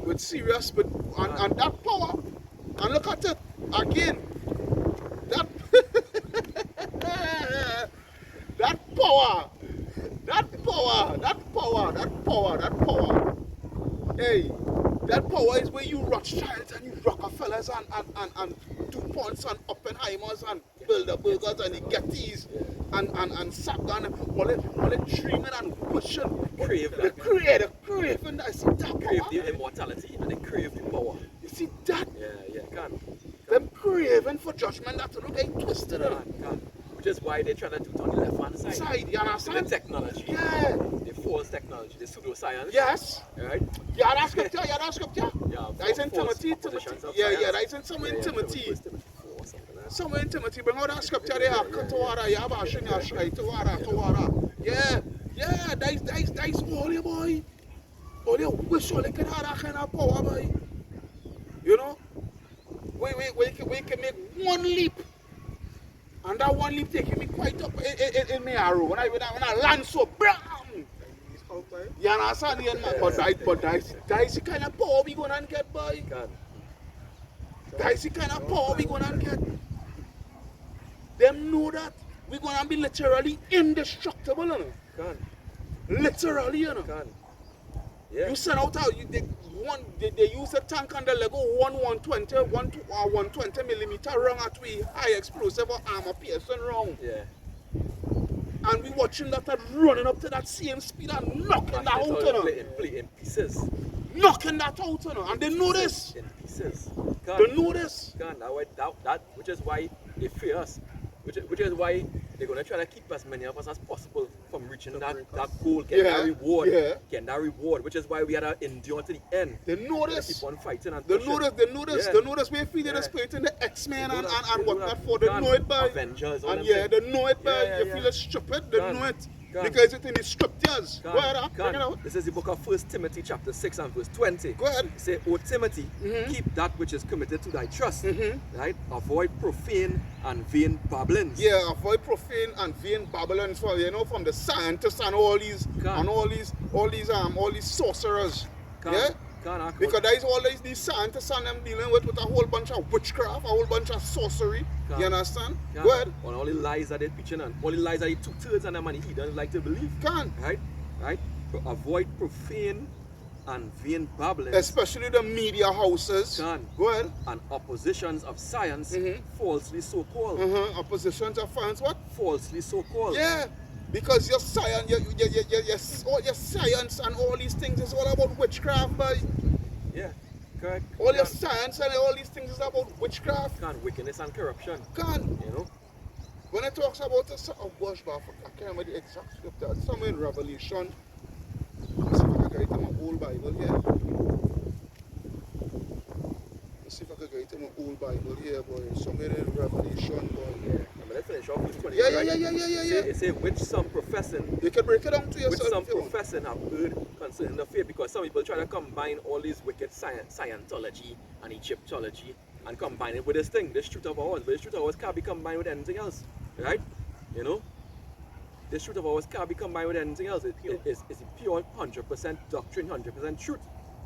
With serious, but and that power, and look at it again. That that power. Hey, that power is where you Rothschilds and you Rockefellers and DuPonts and Oppenheimers and Bilderbergers and the Gettys and Sagan, all it dreaming and wishing. Crave The that. craving that. See that Crave power? the immortality and they crave the power. You see that? Yeah, can. Them craving for judgment that don't get twisted up. Can. Which is why they try to do it on the left hand side. Side, you The understand? technology. Yeah. The false technology, the pseudoscience. Yes. Right? Yeah, that's scripture. Yeah. That is in false Timothy. oppositions of Yeah, science. that is in somewhere in Timothy. First Timothy 4 or something like that. Somewhere in Timothy, bring out that scripture there. Tawara, yeah, Bashin, Yashai, Tawara. Yeah, that is all you, boy. All you wish you can have that kind of power, boy. You know? We can make one leap. And that one leap taking me quite up in my arrow. When I land so, bam! You understand? But that is the kind of power we gonna get, boy. Can. That is the kind of power we gonna get. Them know that we're gonna be literally indestructible, you know? Can. Literally, you know. Can. Yeah. You send out they use a tank and the Lego 120 millimeter round at we high explosive or armor piercing round. Yeah. And we watching that and running up to that same speed and knocking that out, you know. Play in pieces. Knocking that out, you know. And they know this. In pieces. They know this. Can. That which is why they fear us. Which is why they're gonna try to keep as many of us as possible from reaching that goal, get that reward, get that reward, which is why we had to endure to the end. They know this. Keep on fighting and They pushing. know this. They know this. Yeah. They know this. We feel Yeah. the spirit in the X-Men They and know that. They know whatnot that. for. They Can. know it by. Avengers, all And them yeah, things. they know it by. Yeah, You yeah. feel it stupid. They Can. know it. Can. Because it's in the scriptures. Can. Go ahead, bring Can. it out. This is the book of 1 Timothy chapter 6 and verse 20. Go ahead. It say, O Timothy, Mhm. keep that which is committed to thy trust. Mhm. Right? Avoid profane and vain babblings. Yeah, avoid profane and vain babblings for from the scientists and all these Can. all these sorcerers. Can. Yeah? Can. Because there's all these scientists and them dealing with a whole bunch of witchcraft, a whole bunch of sorcery. Can. You understand? Can. Go ahead. On all the lies that they're preaching and all the lies that he 2/3 of them and he don't like to believe. Can. Right? Right? Avoid profane and vain babblings. Especially the media houses. Can. Go ahead. And oppositions of science, Mhm. falsely so called. Oppositions of fans, what? Falsely so called. Yeah. Because your science, all your science and all these things is all about witchcraft, but Yeah. Correct. all your Can. science and all these things is about witchcraft. Can. Wickedness and corruption. Can. You know? When it talks about a sort of bush, but I can't remember the exact scripture. It's somewhere in Revelation. Let me see if I can get it in my old Bible here. Let's see if I can get it in my old Bible here, boy. Somewhere in Revelation, boy. I'm gonna finish off with 20. Yeah. It say which some professing, You can break it down to which yourself some if you want. professing have heard concerning the faith, because some people try to combine all these wicked Scientology and Egyptology and combine it with this thing, this truth of ours. But this truth of ours can't be combined with anything else, right? You know, this truth of ours can't be combined with anything else. It's a pure 100% doctrine, 100% truth,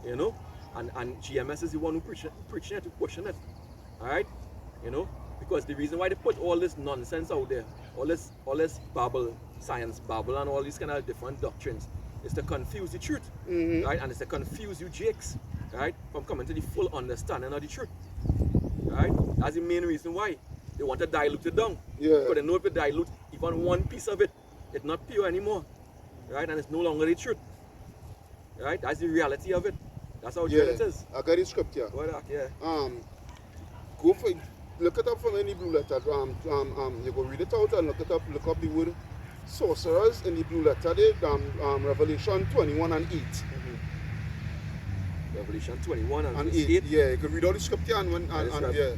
you know. And GMS is the one who preaching it, to question it, all right? You know, because the reason why they put all this nonsense out there, all this babble, science babble, and all these kind of different doctrines, is to confuse the truth, right? And it's to confuse you jakes, right, from coming to the full understanding of the truth, right? That's the main reason why they want to dilute it down. Yeah. Because they know if they dilute even one piece of it, it's not pure anymore, right? And it's no longer the truth, right? That's the reality of it. That's how true it is. I got the scripture. Go ahead, yeah. Go for look it up from any blue letter. You go read it out and look up the word sorcerers in the blue letter there. Revelation 21 and 8. Revelation 21 and And verse 8. 8. Yeah, you can read all the scripture and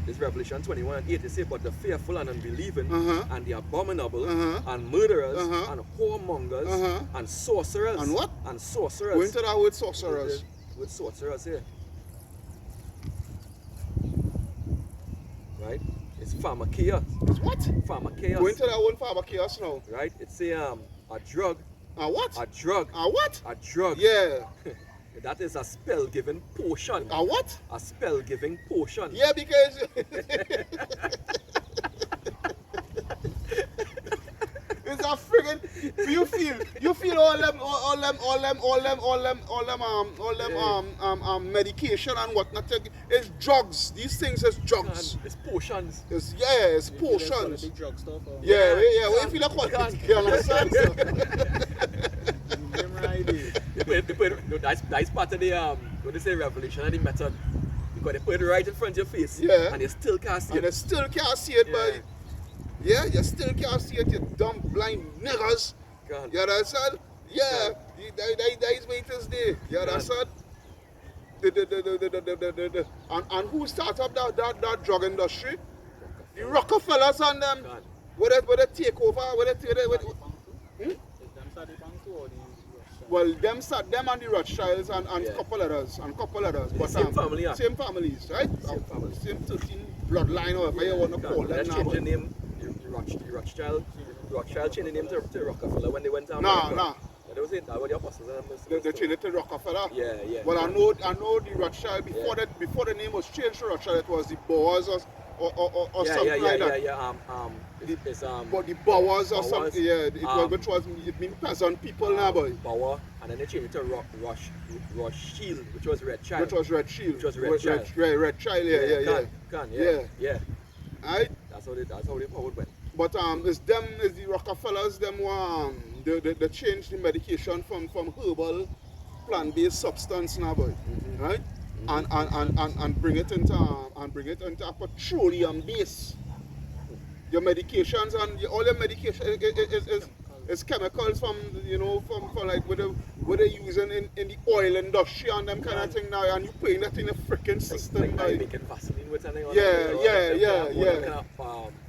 This Revelation 21 and 8, they say, but the fearful and unbelieving, Uh-huh. and the abominable, Uh-huh. and murderers, Uh-huh. and whoremongers, Uh-huh. and sorcerers. And what? And sorcerers. Go into that word sorcerers. With sorcerers here. Right? It's pharmakeia. It's what? Pharmakeia. Go into that one for chaos now. Right? It's a drug. What? A drug. What? A drug. Yeah. That is a spell-giving potion. What? A spell-giving potion. Yeah, because it's a friggin' you feel all them medication and whatnot. It's drugs. These things is drugs. And it's potions. It's potions. Big drugstore for Yeah. What you feel like what? You understand? That's part of the what they say revelation and the method. Because they put it right in front of your face. Yeah. And you still can't see And you it. still can't see it, Yeah. but yeah, you still can't see it, you dumb blind niggers. Can't. You understand? Yeah, that is what it is there. You understand? And who started up that drug industry? The Rockefellers and them. Can't. Where they take over, well, them and the Rothschilds and Yeah. couple others. But Same family, yeah. Same families, right? Same family. Same 13 bloodline or whatever you want to call them Let's now. change the name. The Rothschild changed the name to Rockefeller when they went to Nah, America. nah. That was it. That was the apostles. They changed it to Rockefeller. Yeah. Well, I know the Rothschild before the name was changed to Rothschild. It was the Boers or Yeah, something like that. It's But the Bowers or Bowers, something, yeah, which was it mean peasant people now, boy. Power, and then they changed it to Rush Shield, which was Red Child. Which was Red Shield. Which was Red Child. Red Child, yeah. Yeah. Right? That's how they powered went. But it's the Rockefellers, them who they changed the medication from herbal plant-based substance now, boy. Right? And bring it into a petroleum base. Your medications and all your medication is chemicals from like what they're using in the oil industry and them kind of thing now, and you putting that in a freaking system. Like Like, making Vaseline with something. Yeah.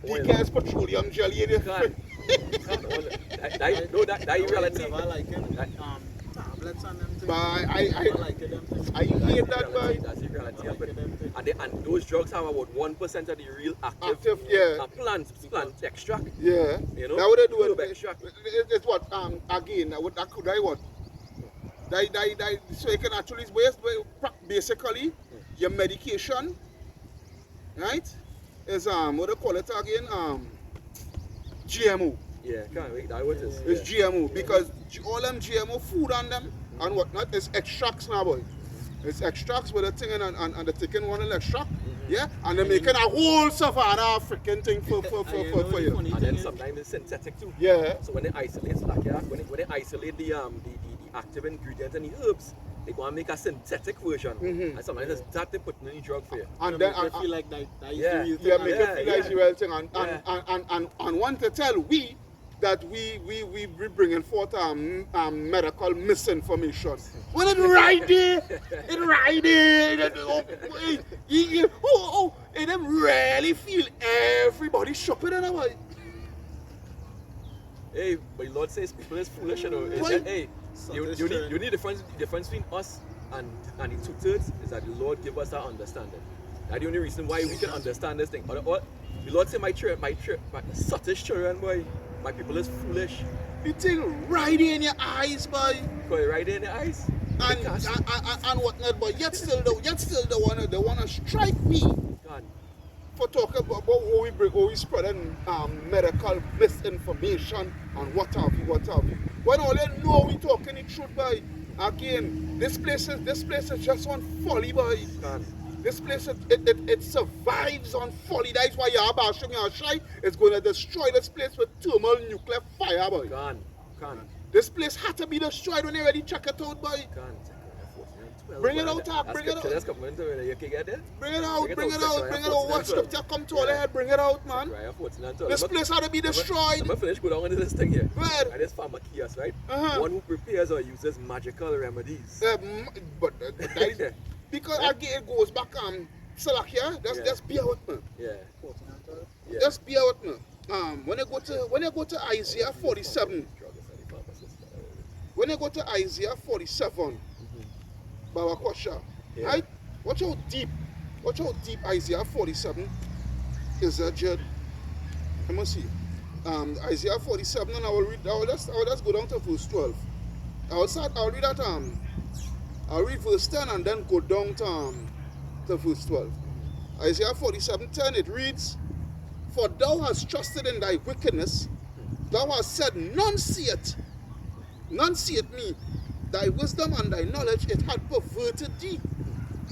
DKS petroleum jelly in your That reality. Never like it. Tablets and them things. But I like it, them things. hate that, boy. That's the reality of it. them things. And those drugs have about 1% of the real active Yeah. plant extract. Yeah. You know? Now what they do Herb it, extract. it's what again what that could I what? So you can actually basically your medication, right? Is what they call it again? GMO. Yeah, can't wait. That what it is. It's GMO because all them GMO food on them and whatnot is extracts now, boy. It's extracts with a thing and the taking one will extract, yeah, and they're making a whole savannah freaking thing for you. And then sometimes it's synthetic too. Yeah. So when they isolate, when they isolate the active ingredients and the herbs, they go and make a synthetic version. And sometimes it's that they put in the drug for you. And Then then I feel like that is Yeah. the real thing. yeah, make Yeah, it feel like the real thing and want to tell we that we bringing forth medical misinformation. When it right there, and them really feel everybody shopping in a way. Hey, but the Lord says people is foolish, you know. It's Why? that, hey, you need difference between us and the 2/3 is that the Lord give us that understanding. That's the only reason why we can understand this thing. But the Lord say my suttest children, boy, my people is foolish. The thing right in your eyes, boy. Because right there in the eyes. And whatnot, but yet still they wanna strike me God. for talking about how we spreading medical misinformation and what have you. When all they know we talking the truth, boy. Again, this place is just on folly, boy. God. This place it survives on folly. That's why Yabashim Yashai is going to destroy this place with thermal nuclear fire, boy. Gone. This place had to be destroyed when they ready check it out, boy. Bring it out, bring it out. That's coming into you can get it. Bring it out. What scripture come to all head? Bring it out, man. This place had to be destroyed. I'm gonna finish go down into this thing here. Go ahead. And this pharmakias, right? Uh-huh. One who prepares or uses magical remedies. But that is, because again it goes back Salakia, just bear with me. Yeah. Yeah. Just bear with me. When you go to Isaiah 47, when you go to Isaiah 47, Bawakosha, Yeah. right? Watch how deep Isaiah 47 is, Jed. Let me see. Isaiah 47, and I will just go down to verse 12. I'll read verse 10 and then go down to verse 12. Isaiah 47:10, it reads, "For thou hast trusted in thy wickedness, thou hast said, none seeth me. Thy wisdom and thy knowledge, it had perverted thee.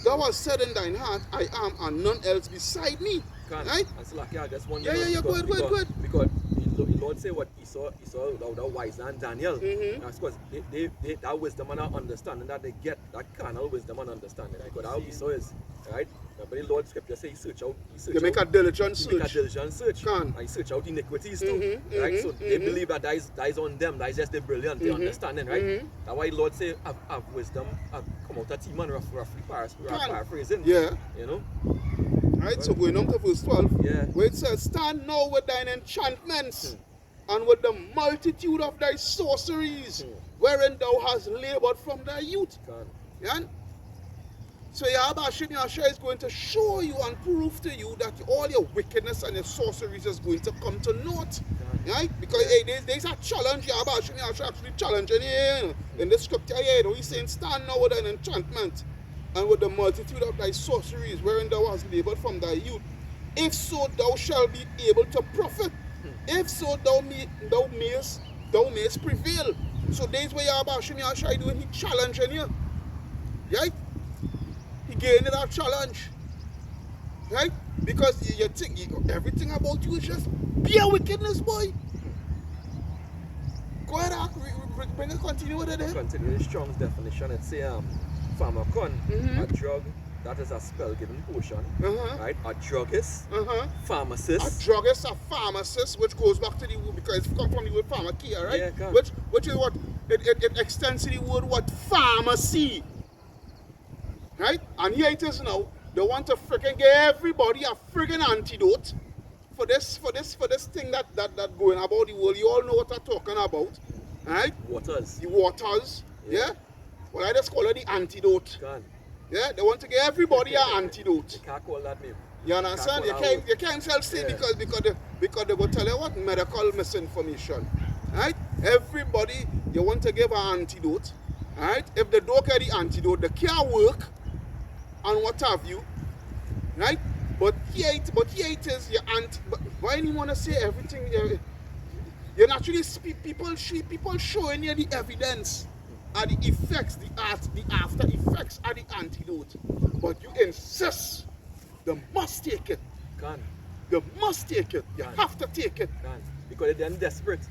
Thou hast said in thine heart, I am, and none else beside me." Right? And so like, yeah, that's one. Yeah, go ahead. Because the Lord say what Esau the wise man Daniel. Mhm. That's because they that wisdom and that understanding that they get, that carnal wisdom and understanding. Because how Esau is, right? But the Lord scripture say he search out. They make a diligent He make a search. diligent search. Can. And he search out iniquities too. Mhm, Right? mhm, So they mhm. believe that that is on them. That is just the brilliant, the Mhm, understanding, right? mhm. That's why the Lord say have wisdom, come out of team and roughly paraphrasing. Yeah. You know? Right? So going on to verse 12, Yeah. where it says, "Stand now with thine enchantments, and with the multitude of thy sorceries, wherein thou hast labored from thy youth." God. Yeah? So Yahweh Yahshua is going to show you and prove to you that all your wickedness and your sorceries is going to come to naught. Right? Because there's a challenge. Yahweh Yahshua actually challenging you in the scripture here. He's saying, "Stand now with an enchantment and with the multitude of thy sorceries, wherein thou hast labored from thy youth." If so, thou shalt be able to profit. If so, thou mayest prevail. So that's where Yahweh Shem Yahshai doing. He challenging you. Right? He gave you that challenge. Right? Because you think everything about you is just pure wickedness, boy. Go ahead, bring a continue with it there. Continue the Strong's definition. It say pharmacon, a drug that is a spell-given potion, right? A druggist, pharmacist. A druggist, a pharmacist, which goes back to the word, because it comes from the word pharmakia, right? Yeah, can. Which is what it extends to the word what pharmacy, right? And here it is now. They want to freaking give everybody a freaking antidote for this thing that going about the world. You all know what I'm talking about, right? Waters. The waters, yeah. Well, I just call it the antidote. Can. Yeah, they want to give everybody an antidote. You can't call that name. You understand? You can't say because they will tell you what medical misinformation. Right? Everybody you want to give an antidote. Right? If they don't get the antidote, they can't work and what have you. Right? But here it is your but why do you want to say everything? You're naturally people showing you the evidence and the effects, the after effects are the antidote. But you insist they must take it. Can. You must take it. You have to take it. Can. Because they're desperate.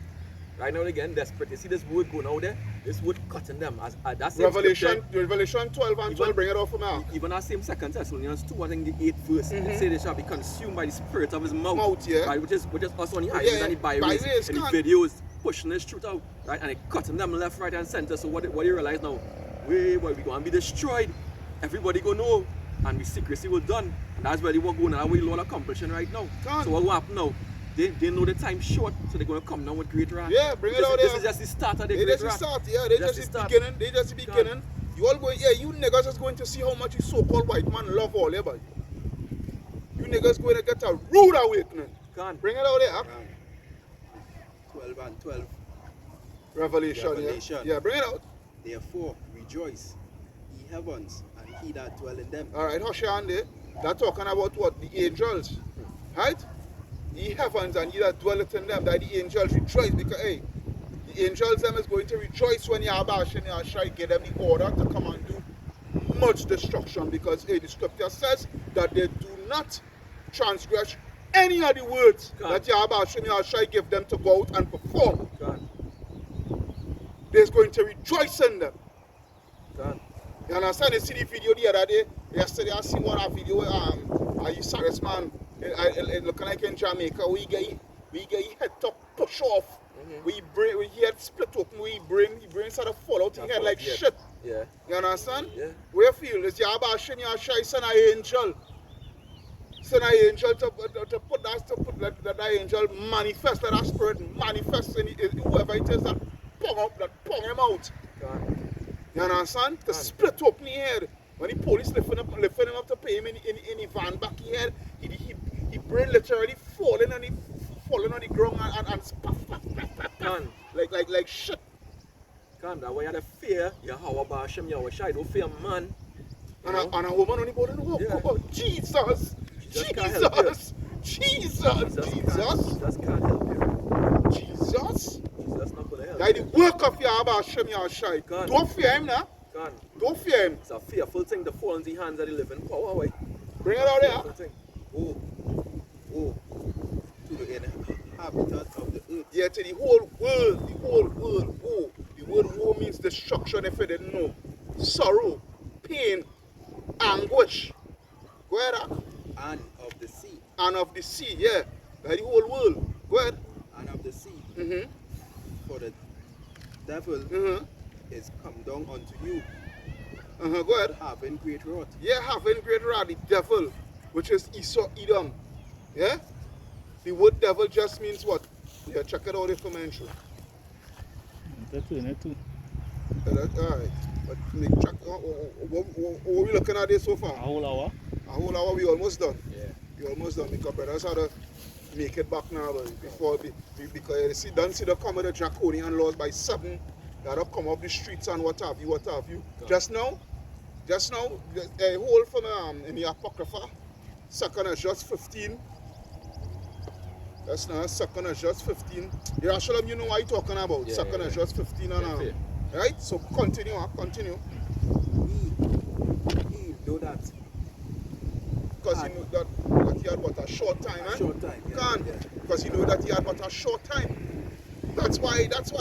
Right now they're getting desperate. You see this word going out there? This word cutting them. That's Revelation 12 and 12, bring it off from now. Even that same 2 Thessalonians 2, I think the 8th verse, it says they shall be consumed by the spirit of his mouth. Yeah. Right, which is us on the highways and the byways and the videos pushing this truth out, right? And they cutting them left, right, and center. So what do you realize now? We going to be destroyed. Everybody gonna know. And the secrecy was done. And that's really what going on. That's what the Lord accomplishing right now. So what will happen now? They know the time short, so they're going to come down with great wrath. Yeah, bring it out there. This is just the start of the great wrath. They just the beginning. They just the beginning. You all going, you niggas just going to see how much you so-called white man love all everybody. You niggas going to get a rude awakening. Bring it out there. 12 and 12. Revelation. Yeah, bring it out. Therefore, rejoice, ye heavens, and he that dwell in them. Alright, hush on there. They're talking about what? The angels. Right? Ye heavens and ye that dwelleth in them, that the angels rejoice, because the angels them is going to rejoice when Yahweh Shem Yahshai give them the order to come and do much destruction, because the scripture says that they do not transgress any of the words that Yahweh Shem Yahshai give them to go out and perform. They're going to rejoice in them. You understand? You see the video the other day? Yesterday I seen one video where Cyrus man looking like in Jamaica, we get his head top push off. We head split open, he brain sort of fall out, he head like shit. Yeah. You understand? Yeah. Where you feel is Yahweh Shem Yahshai send an angel. Send an angel to put that angel manifest, that spirit manifest in whoever it is that pong him out. You understand? To split open the head. When the police lifting him up to pay him in the van back here, he brain literally falling on the ground and like shit. That way you have fear, Yahweh Shem Yahshai, don't fear man. And a woman on the board and walk. Oh, Jesus! Jesus can't help you. Jesus not gonna help. That the work of Yahweh Shem Yahshai. Don't fear him now. Don't fear him. It's a fearful thing to fall in the hands of the living power. Way. Bring it out there. To the inhabitants of the earth. Yeah, to the whole world. Woe. The word woe means destruction if you didn't know. Sorrow, pain, anguish. Go ahead. And of the sea. And of the sea, yeah. By the whole world. Go ahead. And of the sea. For the devil is come down unto you. Go ahead. Having great wrath. Yeah, having great wrath. The devil, which is Esau, Edom. Yeah? The word devil just means what? Yeah, check it out if I'm mentioned. That's it too. Alright. But check, what we looking at this so far? A whole hour. A whole hour, we almost done. Yeah. We almost done because brothers had to make it back now because you see, don't see the come of the draconian laws by 7 that have come off the streets and what have you. Just now, a whole from in the Apocrypha, 2 Esdras 15, That's not second is just 15. Yerushalayim, you know what you're talking about. Yeah, Second yeah, is yeah. just 15 and That's it. right? So continue. He do that Because he knew that he had but a short time, a short time. Yeah, Can't. yeah. Because he knew that he had but a short time. That's why as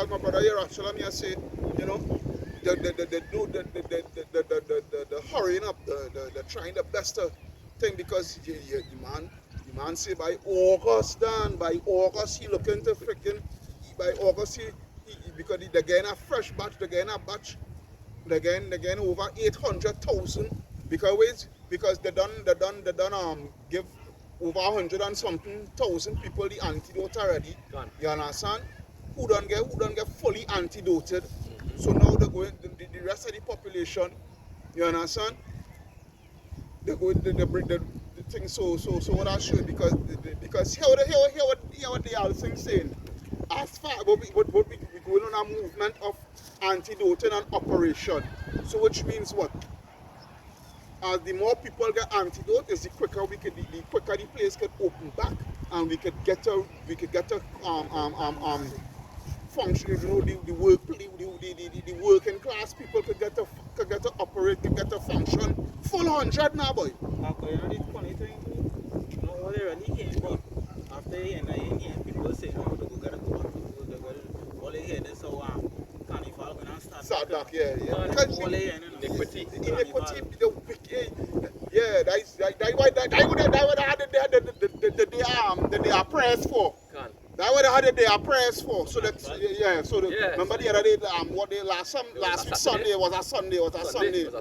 my brother here actually me say, you know, the hurrying up, the trying the best thing because the man say by August he looking to freaking by August because they're getting a fresh batch, they're getting they're getting over 800,000 because they done give over 100 and something thousand people the antidote already. Gone. You understand? Who don't get fully antidoted. So now they're going the rest of the population. You understand? They bring the thing so what I show because here what the other thing saying. As far but we going on a movement of antidoting and operation. So which means what? As the more people get antidote, is the quicker the quicker the place could open back, and we could get a function. You know, the working class people could get to operate, could get to function full 100 now, boy. But you know the funny thing, you know what they really hear, but after you hear people say, no, they go get a go back to school, they go, all they hear is so carnival gonna start Back, yeah. all Because they hear, iniquity. the iniquity, the wicked, yeah, that's what they are prayers for. Can't. That's what they are prayers for. So that Yeah, remember so the other day what day last week Sunday was a Sunday. It was a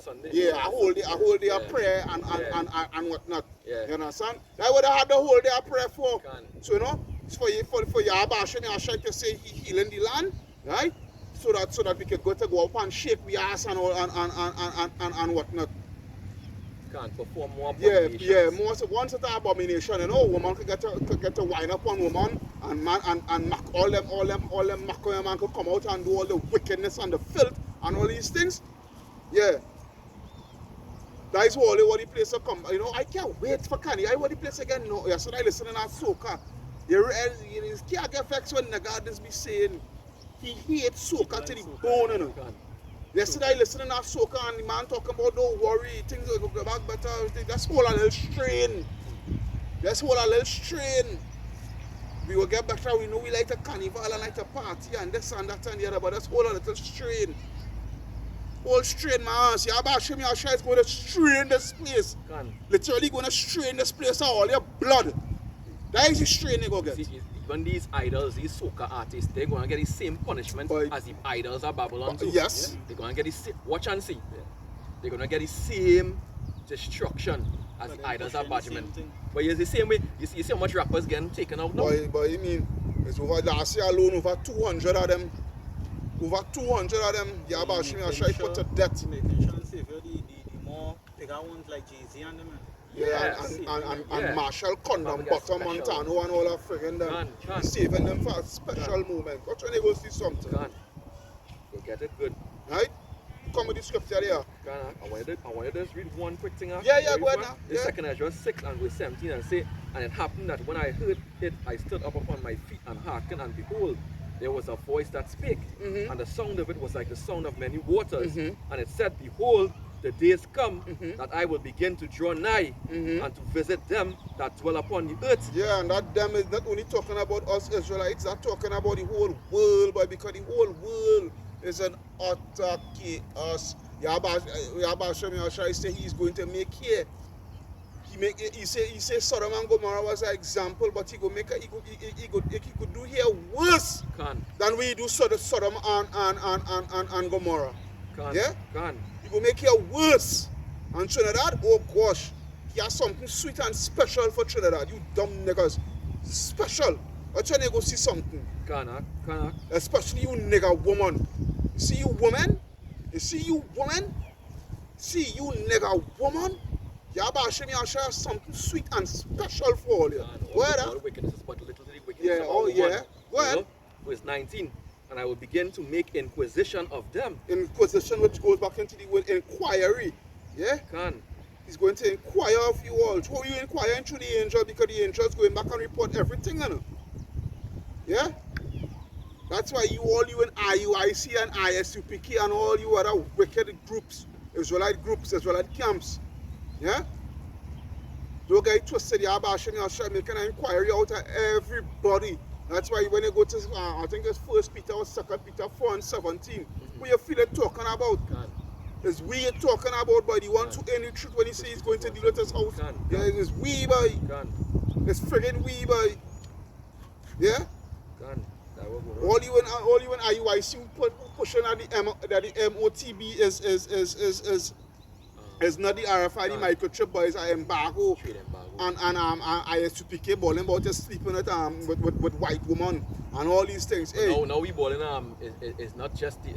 Sunday. Yeah, a whole day Yeah. of prayer and whatnot. Yeah. You understand? That's what I had the whole day of prayer for. Can't. So you know, it's for Yabash and Yashai to say he healing the land, right? So that we could go up and shake the ass and all and whatnot. Can't perform more Yeah, abominations. once it's an abomination, you know, woman could get to wind up on woman and man and mock all them macro man could come out and do all the wickedness and the filth and all these things. Yeah. That is what the place will come. You know, I can't wait for Kanye. I want the place again. No, yesterday I listening to soca. You can't get vexed when the goddess be saying he hates soca to the bone, you know. Can't. Yesterday I listening to soca and the man talking about don't worry, things will go back better. That's whole a little strain. We will get better. We know we like a carnival and like a party and this and that and the other, but that's whole a little strain. Whole strain, my ass. Yeah, about Shimmy Asha is going to strain this place. Can't. Literally going to strain this place out, all your blood. That is the strain they go get. See, when these idols, these soca artists, they're going to get the same punishment But- as the idols of Babylon too. Yes. Yeah? They're going to get the same, watch and see. Yeah. They're going to get the same destruction as But the then idols of pushing the Babylon. same thing. But it's the same way, you see how much rappers getting taken out now? But you mean, it's over last year alone, over 200 of them. Over 200 of them, yeah, about Shimmy Asha put to death. Making sure and save the more bigger ones like Jay-Z and them. Yeah, Yeah. and Marshall Condom, Probably Butter special. Montano and all that friggin' them. Can. Saving them for a special moment. Watch when they go see something. Can't. Go get it good. Right? Come with the scripture there. I wanted to just read one quick thing after. Yeah, go ahead now. The Yeah. second Ezra 6 and verse 17 and say, and it happened that when I heard it, I stood up upon my feet and hearkened, and behold, there was a voice that spake, Mhm. and the sound of it was like the sound of many waters. Mhm. And it said, behold, the days come Mhm. that I will begin to draw nigh Mhm. and to visit them that dwell upon the earth. Yeah, and that them is not only talking about us Israelites, that's talking about the whole world, boy, because the whole world is an utter chaos. Yabba Shemi Ashai say he's going to make here. He say Sodom and Gomorrah was an example, but he could do here worse Can, than we do Sodom and Gomorrah. can, Yeah? can. He will make here worse. And Trinidad, oh gosh, he has something sweet and special for Trinidad. You dumb niggas. Special. I'm trying to go see something. Can, Especially you nigga woman. You see you woman? See you nigga woman? Yabba Shemi Asha has something sweet and special for all you. Where all wickedness is but little to the wickedness Yeah, of oh our yeah. one. Go ahead. You know? Verse 19. And I will begin to make inquisition of them. Inquisition which goes back into the word inquiry. Yeah? Can. He's going to inquire of you all. So you inquiring through the angel because the angel's going back and report everything, you know. Yeah? That's why you in IUIC and ISUPK and all you other wicked groups, Israelite camps. Yeah? Don't get twisted, you're bashing your shot, making an inquiry out of everybody. That's why when you go to, I think it's 1 Peter or 2 Peter 4 and 17, what you feel it talking about? It's we you're talking about, boy. The ones who ain't the truth when he says he's going to deal with his house. Yeah, it's we, boy. It's friggin' we, boy. Yeah? All you in IUIC pushing at the MOTB is not the RFID microchip, but it's an embargo. And ISUPK balling about just sleeping with white woman and all these things. Hey. Now we balling it's not just the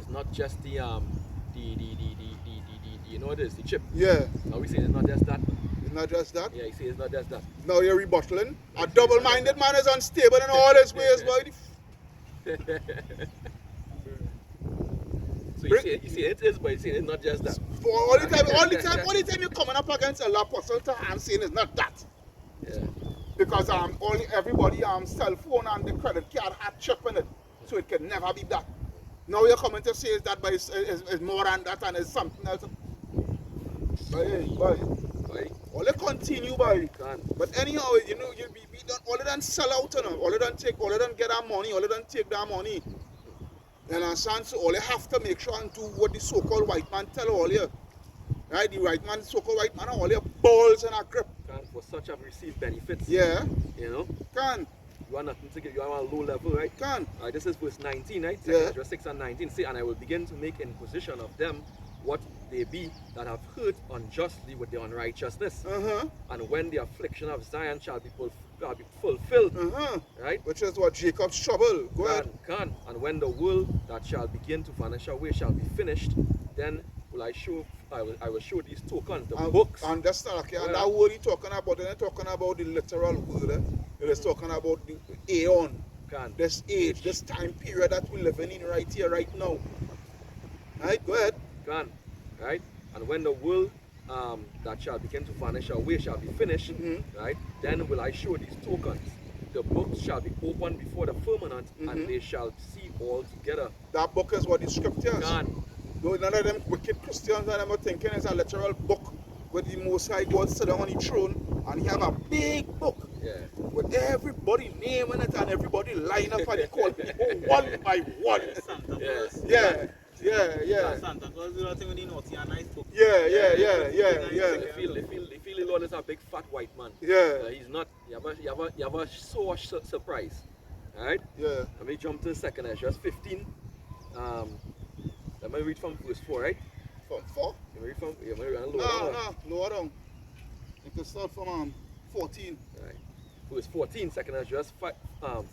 you know what it is, the chip. Yeah. Now we say it's not just that. It's not just that? Yeah, you say it's not just that. Now you're rebuttaling. A double-minded man is unstable in all his ways, boy. So you say it is, but you say it's not just that. All the time you're coming up against a apostle to hand saying it's not that. Yeah. Because everybody cell phone and the credit card had chip in it. So it can never be that. Now you're coming to say it's that, but it's more than that and it's something else. Boy. All they continue, boy. But anyhow, you know, we don't all of them sell out, you know. All of them get our money, all of them take their money. You understand? So all you have to make sure and do what the so-called white man tell all you. Right? The so-called white man, all your balls in a grip. For such have received benefits. Yeah. You know? You want nothing to get, you are on a low level, right? This is verse 19, right? Yeah. Verse 6 and 19 say, and I will begin to make inquisition of them what they be that have hurt unjustly with their unrighteousness. And when the affliction of Zion shall be fulfilled, right? Which is what Jacob's trouble. Go ahead. And when the world that shall begin to vanish away shall be finished, then will I will show these tokens, the books. Understand, okay? And that word he's talking about, they're not talking about the literal word. They're talking about the aeon. This age, this time period that we're living in right here, right now. Right? Go ahead. Right? And when the world that shall begin to vanish away shall be finished, right? Then will I show these tokens. The books shall be opened before the firmament, and they shall see all together. That book is what the scriptures. None of them wicked Christians and them are thinking it's a literal book where the Most High God sit down on the throne and he have a big book with everybody naming it and everybody line up and he call people one by one. Santa Claus. Yeah. Santa Claus is the thing with the naughty and nice book. Yeah. They feel the Lord is a big fat white man. Yeah. He's not. You have a sore surprise. Alright? Yeah. Let me jump to 2 Ezra 15. Let me read from verse 4, right? From 4? Let me read from lower down. You can start from 14. Right. Verse 14, 2 Ezra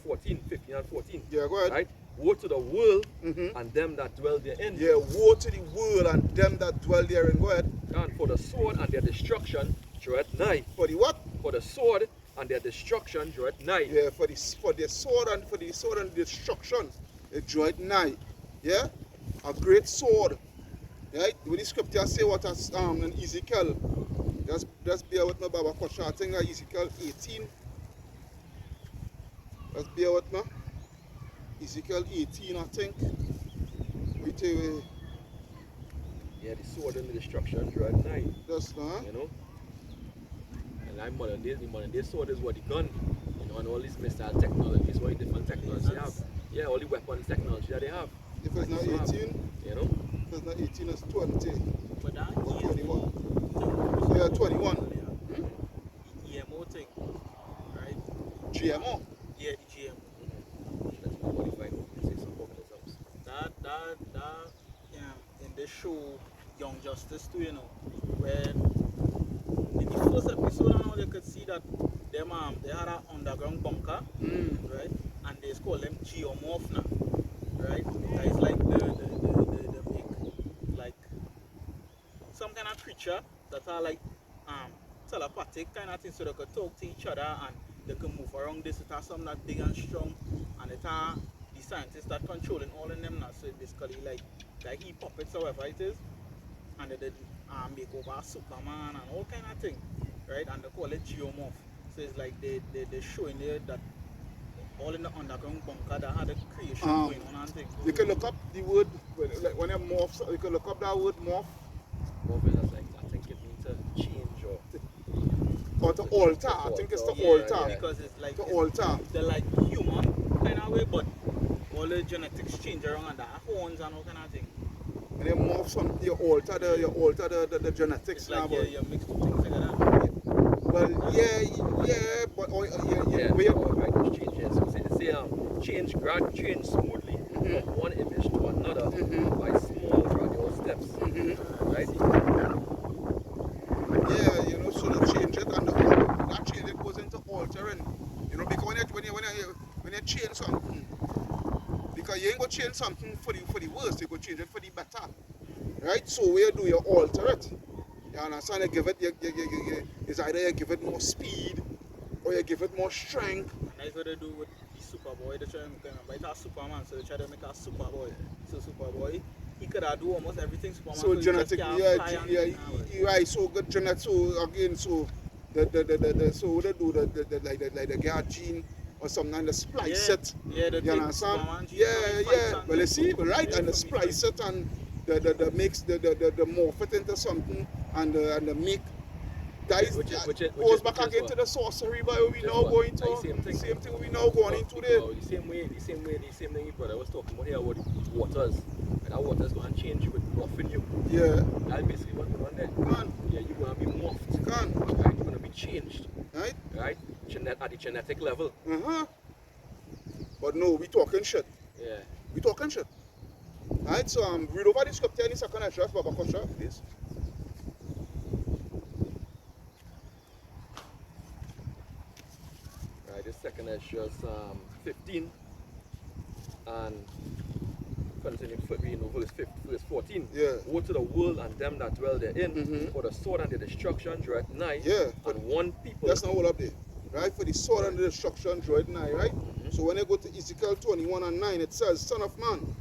14, 15 and 14. Yeah, go ahead. Right? Woe to the world and them that dwell therein. Yeah, woe to the world and them that dwell therein. Go ahead. And for the sword and their destruction draweth nigh. For the what? For the sword and their destruction draweth nigh. Yeah, for the sword and destruction it draweth nigh. Yeah? A great sword. Right? When the scripture say what as in Ezekiel, just bear with me, Baba Kosha. I think that Ezekiel 18. Just bear with me. Ezekiel 18, I think. We tell you. Yeah, the sword and the destruction draweth nigh. Just you know? And like modern day sword is what the gun, you know, and all these missile technologies, all the different technologies they have. Yeah, all the weapons technology that they have. If it's not 18, you know? If it's not 18, it's 20. But that or 21. Yeah, 21. GMO thing, right? GMO? Yeah, GMO. That's not modified organisms. That in this show, Young Justice too, you know, when in the first episode, you know, they could see that them they had an underground bunker, right? And they call them geomorph now, right? That is like the big, like some kind of creature that are like telepathic kind of thing, so they could talk to each other and they can move around this. It has some that big and strong, and it are the scientists that controlling all of them now. So basically like he puppets or whatever it is, and make over Superman and all kind of thing, right? And they call it geomorph. So it's like they're showing there that all in the underground bunker that had a creation going on and thing. You can look up the word, like when you morph, you can look up that word morph. Morph is like, I think it means to change or Or to alter. I think it's to Yeah, alter. yeah. Because it's like To alter. they're like human kind of way, but all the genetics change around and the horns and all kind of thing. When you morph something, you alter the genetics It's now. like But, you mix two things together. well, yeah, but yeah, we- so, right, those changes. So change smoothly from one image to another by small gradual steps. Right? yeah, so you change it, and that change it goes into altering. Because when you change something, because you ain't gonna change something for the worse, you go change it for the better, right? So where do you alter it? You understand? You give it, it's either you give it more speed or you give it more strength. And that's what they do with the Superboy. They try to make a, it's a Superman, so they try to make a Superboy. So Superboy, he could do almost everything Superman. So he just genetic, can't fly and yeah, thing, and you're right. So good genetic. So again, so the so what they do like the guard gene or something, and they splice it. yeah, they You take understand? Superman gene Yeah, and fight yeah. something. Well, you see, right, Yeah, and they from splice it and the mix the morph it into something and the make. That is, Which goes back is again what? to the sorcery, but we Which is now what? going to Aye, same thing. we now going into the. Well, the same way the brother was talking about here about the waters. And that water's gonna change you with morphing you. Yeah, That's basically what's going on there. can, Yeah, you're gonna be morphed. can, Right? You're gonna be changed. right? Right? At the genetic level. But no, we talking shit. Yeah. We talking shit. Right, so read over the scripture in the second Ezra, Baba Kosha, please. Right, this second is just 15 and continue reading verse 14. Yeah. Woe to the world and them that dwell therein, Mhm. for the sword and the destruction draweth nigh, Yeah. and one people. That's not all up there. Right? For the sword and the destruction draweth nigh, right? So when you go to Ezekiel 21 and 9, it says, Son of man,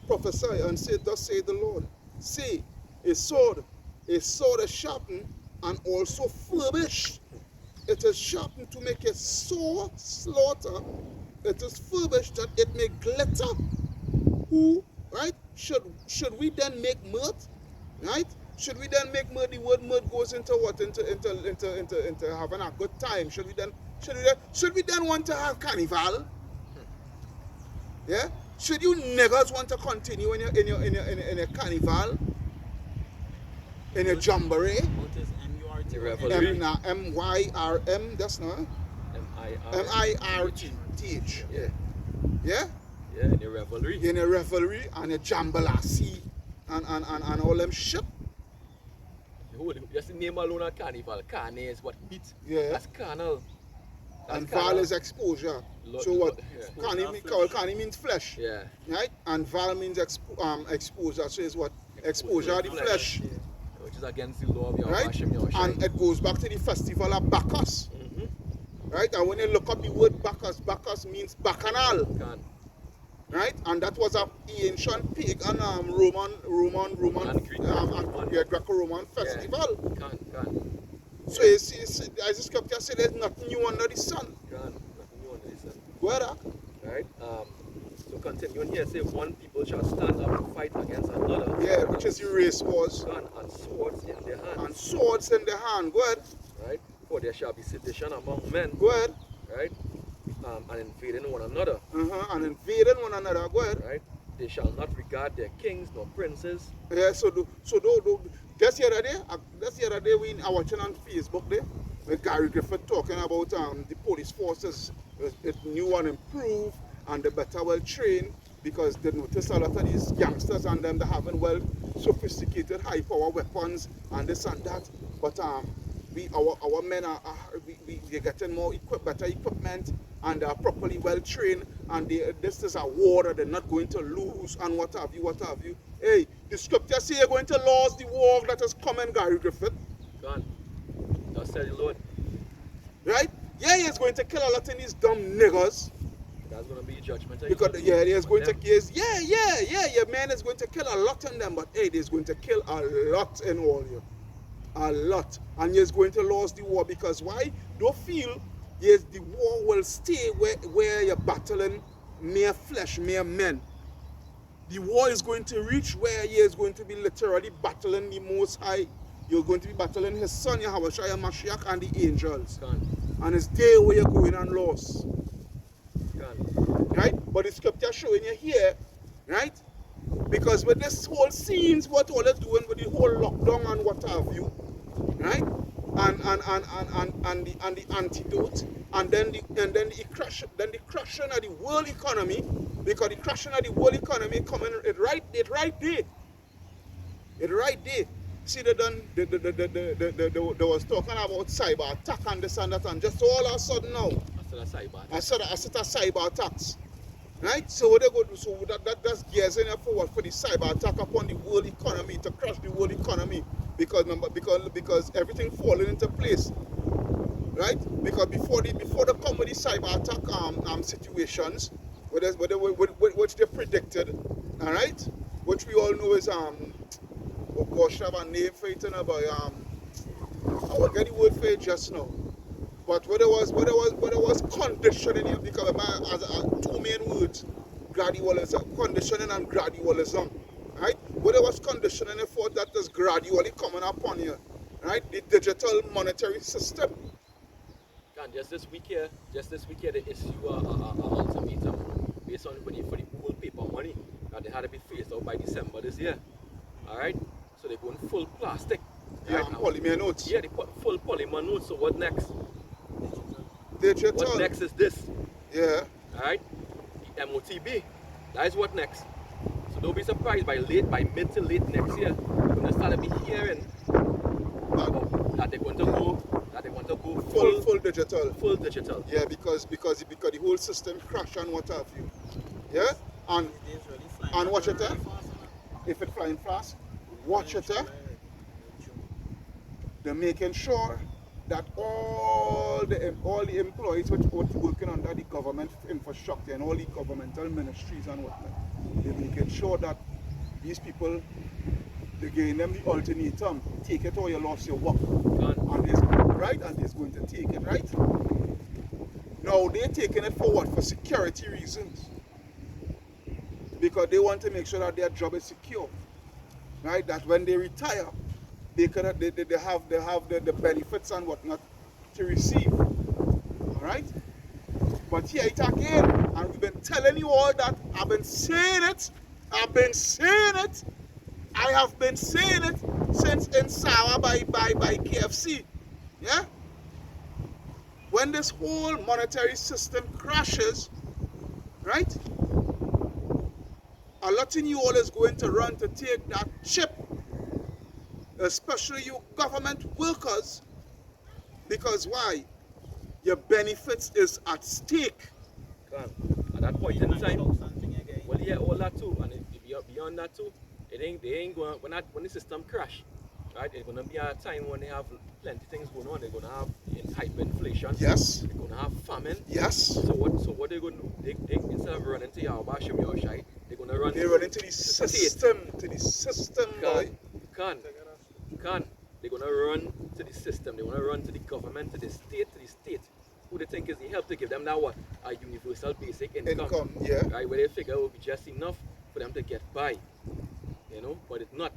prophesy and say, Thus saith the Lord. See, a sword is sharpened and also furbished. It is sharpened to make a sore slaughter. It is furbished that it may glitter. Who, right? Should we then make mirth? Right? Should we then make mirth? The word mirth goes into what? Into having a good time. Should we then want to have carnival? Yeah? Should you niggas want to continue in your carnival? In your jamboree? What is MURT? The revelry. MYRM, that's not MIRTH. Yeah. Yeah? Yeah, in the revelry. In a revelry and a jambalasi and all them shit. Just the name alone a carnival. Carne is what meat. Yeah. That's carnal. That's And carnal. val is exposure. Lo- So what? yeah. Carne means flesh. Yeah. Right? And val means exposure. So it's what? Exposure of the flesh. Yeah. Which is against the law of your Right? Hashem, your And it goes back to the festival of Bacchus. Right? And when you look up the word Bacchus, Bacchus means bacchanal. Can. Right? And that was an ancient pagan Roman And Greek. Greco-Roman festival. Can. So you see, as the scripture said, there's nothing new under the sun. Can. Nothing new under the sun. Go ahead. Right? So continuing here, say one people shall stand up and fight against another. Yeah, which is the race wars. Gun and swords in their hands. And swords in the hand. Go ahead. Right? For there shall be sedition among men. Go ahead. Right? And invading one another. And invading one another. Go ahead. Right? They shall not regard their kings nor princes. Yeah, just the other day we are watching on Facebook there, with Gary Griffith talking about the police forces, it new and improved and they better well trained because they notice a lot of these youngsters and them they having well sophisticated high power weapons and this and that. But our men are getting more better equipment and they are properly well trained and this is a war that they're not going to lose and what have you. Hey, the scripture say you're going to lose the war that is coming, Gary Griffith. Gone. Thus said the Lord. Right? Yeah, he's going to kill a lot of these dumb niggers. That's going to be judgment. Because there's going to your man is going to kill a lot on them, but hey, there's going to kill a lot in all you. A lot. And he's going to lose the war because why? Don't feel yes, the war will stay where you're battling mere flesh, mere men. The war is going to reach where he is going to be literally battling the Most High. You're going to be battling his son, Yahweh Shai Mashiach, and the angels. And it's there where you're going and lost. Right? But the scripture showing you here, right? Because with this whole scenes, what all they're doing with the whole lockdown and what have you, right? And the antidote, and then the crashing of the world economy, because the crashing of the world economy coming it right there. See, they was talking about cyber attack and this and that, and just all of a sudden now, I said a cyber attacks. Right? So what they go do, so that's gears in forward for the cyber attack upon the world economy, to crash the world economy, because everything falling into place. Right? Because before they come with the cyber attack situations, which they predicted, all right, which we all know is oh gosh, I have a name for it, but I will get the word for it just now. But what it was conditioning it, because as two main words, gradualism, conditioning and gradualism, right? What it was conditioning it for, that is gradually coming upon you, right? The digital monetary system. And just this week here, they issue an ultimatum based on for the pool paper money that they had to be phased out by December this year. All right, so they're going full plastic. Yeah, right? and polymer notes. Yeah, they put full polymer notes. So what next? Digital. What next is this? Yeah. All right, the MOTB. That is what next. So don't be surprised by mid to late next year, you're going to start to be hearing that they're going to go Full digital. Full digital. Yeah, because the whole system crash and what have you. Yeah? And watch it there. If it's flying fast, watch it there. They're making sure that all the employees which are working under the government infrastructure and all the governmental ministries and whatnot, they're making sure that these people, they're giving them the ultimatum, take it or you lost your work. And they're going to take it, right? Now they're taking it for what? For security reasons. Because they want to make sure that their job is secure. Right? That when they retire, they have the benefits and whatnot to receive. Alright? But here it again, and we've been telling you all that. I've been saying it. I have been saying it since in Sawa by KFC. Yeah? When this whole monetary system crashes, right? A lot of you all is going to run to take that chip, especially you government workers, because why? Your benefits is at stake. At that point in time, well, yeah, all that too, and beyond that too, they ain't going, when the system crash, right, it's going to be a time when they have plenty of things going on. They're going to have hyperinflation. Yes. They're going to have famine. Yes. So what they're going to do, they instead of running to Yahweh Shem Yahushai, they're going to run into the system, boy. They're going to run to the system. They're going to run to the government, to the state, who they think is the help to give them now what? A universal basic income. Yeah. Right, where they figure it will be just enough for them to get by. You know, but it's not.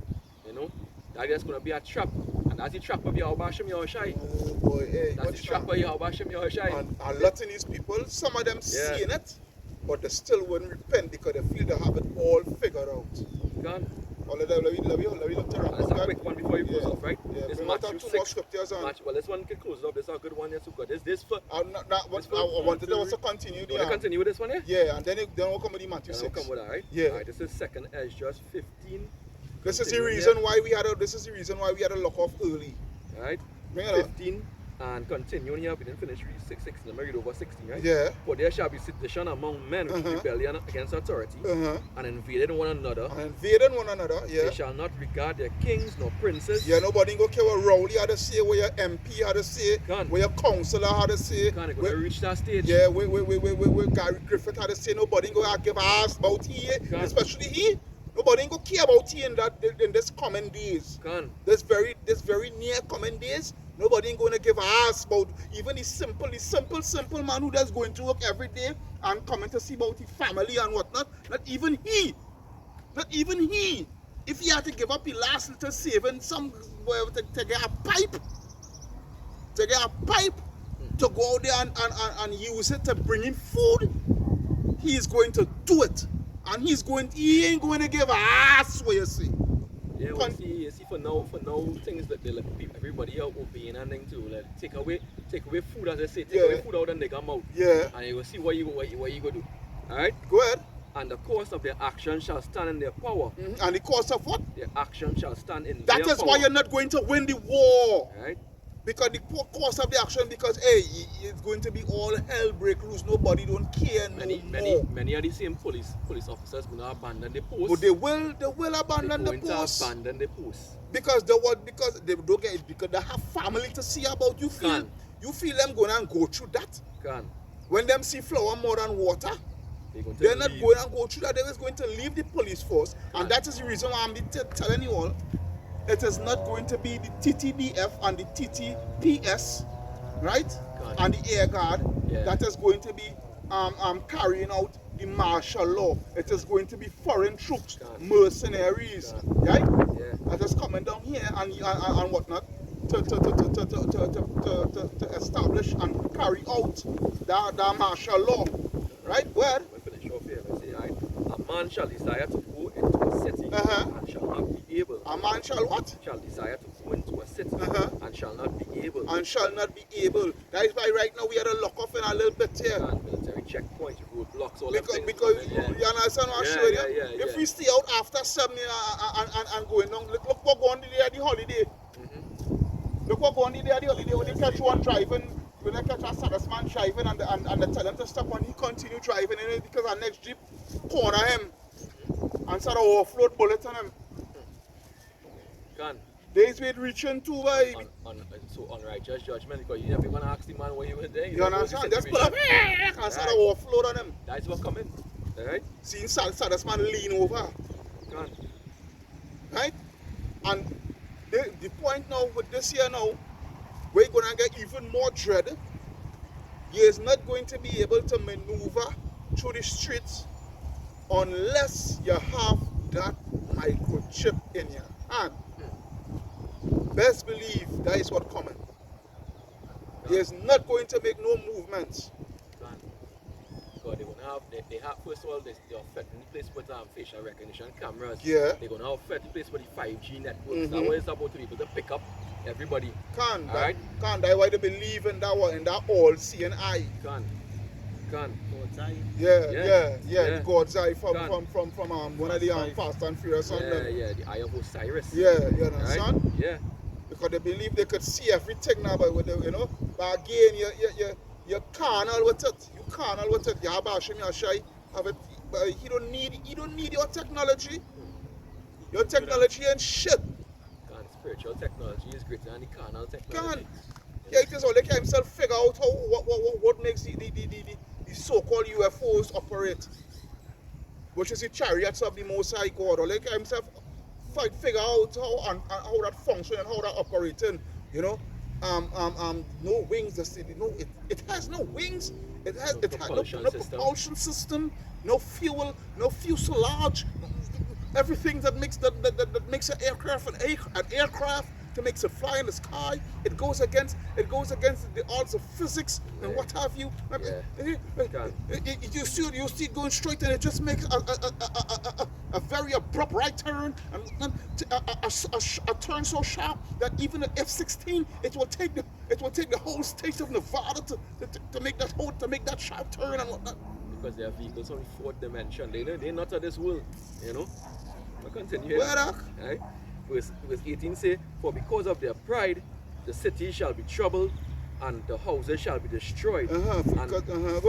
You know, that's going to be a trap. And that's the trap of Yahweh Shem Yahushai. Oh boy, hey, that's the trap of Yahweh Shem Yahushai. And a lot of these people, some of them seeing it, but they still wouldn't repent because they feel they have it all figured out. Gone. Let me look to wrap That's a quick one before you close off, right? Yeah, This we Matthew have two 6. more scriptures on. Well, this one can close off. This is a good one. Yes, good. This for. I wanted to also continue. You want to continue with this one, yeah? Yeah, and then we'll come with the Matthew 6. We'll come with that, right? Yeah. All right, this is 2nd Ezra 15. This is the reason why we had a lock off early. All right. Bring it up. 15 And continuing here, we didn't finish 16, let me read over 16, right? Yeah. For there shall be sedition among men with rebellion against authority, and invading one another. And invading one another, yeah. They shall not regard their kings nor princes. Yeah, nobody go care what Rowley had to say, what your MP had to say, Can't. what your councillor had to say. Can't go to reach that stage. Yeah, where Gary Griffith had to say, nobody go give a ass about he, especially he. Nobody go care about he in this coming days. Can't. This very near coming days. Nobody ain't going to give a ass about even the simple man who does going to work every day and coming to see about his family and whatnot. Not even he. If he had to give up his last little saving, to get a pipe, to go out there and use it to bring in food, he is going to do it. And he ain't going to give a ass, what you see. Yeah, well, you see for now things that they like everybody are obeying and thing too. Like take away food, as they say, take away food out and they come out. Yeah. And you will see what you go do. Alright? Go ahead. And the course of their action shall stand in their power. And the cost of what? Their action shall stand in their power. That is why you're not going to win the war. Alright? Because the course of the action, because hey, it's going to be all hell break loose. Nobody don't care no more. Many of the same police officers will not abandon the post. But they will abandon the post. Abandon the post. Because they don't get it, because they have family to see about. You feel them going and go through that. When them see flour more than water, they're not going and go through that. They're just going to leave the police force. And that is the reason why I'm telling you all. It is not going to be the TTDF and the TTPS, right? And the Air Guard that is going to be carrying out the martial law. It is going to be foreign troops, mercenaries, right? That is coming down here and whatnot to establish and carry out the martial law, right? Where? A man shall desire to go into a city and shall not be able. A man shall what? Shall desire to go into a city and shall not be able. And shall not be able. That is why right now we had a lock off in a little bit here. And military checkpoints, roadblocks, all because you understand what I'm showing you? If we stay out after 7 and going down, look what going on the day of the holiday. Look what going on the day of the holiday when they catch one driving. When I catch a saddest man driving and they tell him to stop and he continue driving because our next jeep corner him and sort of offload bullets on him. Days we're reaching to so unrighteous judgment because you never want to ask the man where he was there. You understand? Just pull up and sort of offload on him. That's what coming. Alright? Seeing saddest man lean over. Right? And the point now with this here now, we're going to get even more dread. You're not going to be able to maneuver through the streets unless you have that microchip in your hand. Best believe that is what's coming. You're not going to make no movements. Because they have first of all they are fetting the place with facial recognition cameras. Yeah. They're gonna have fet the place with the 5G networks. That way it's about to be able to pick up everybody. That's why they believe in that one, in that all seeing eye. God's eye. Yeah. God's eye from one of the Fast and Furious on them. Yeah, the eye of Osiris. Yeah, you understand? Right? Yeah. Because they believe they could see everything now, but with the, but again, you're carnal with it. You carnal with it. You have Hashim Yashai, have it, but he don't need your technology. Your technology ain't shit. Spiritual technology is greater than the carnal technology. Yeah, it is all they can himself figure out what makes the so-called UFOs operate, which is the chariots of the Most High God. Or they can himself figure out how that functions and how that operating. No wings. It has no wings. It has no propulsion system, no fuel, no fuselage. Everything that makes an aircraft an aircraft, to make it fly in the sky, it goes against the odds of physics and what have you. You see it going straight and it just makes a very abrupt right turn and a turn so sharp that even an F-16 it will take the whole state of Nevada to make that sharp turn and whatnot. Because they are vehicles on the fourth dimension. They're not of this world, We'll continue. Right? Verse 18 say, for because of their pride, the city shall be troubled, and the houses shall be destroyed. Uh-huh. And, Go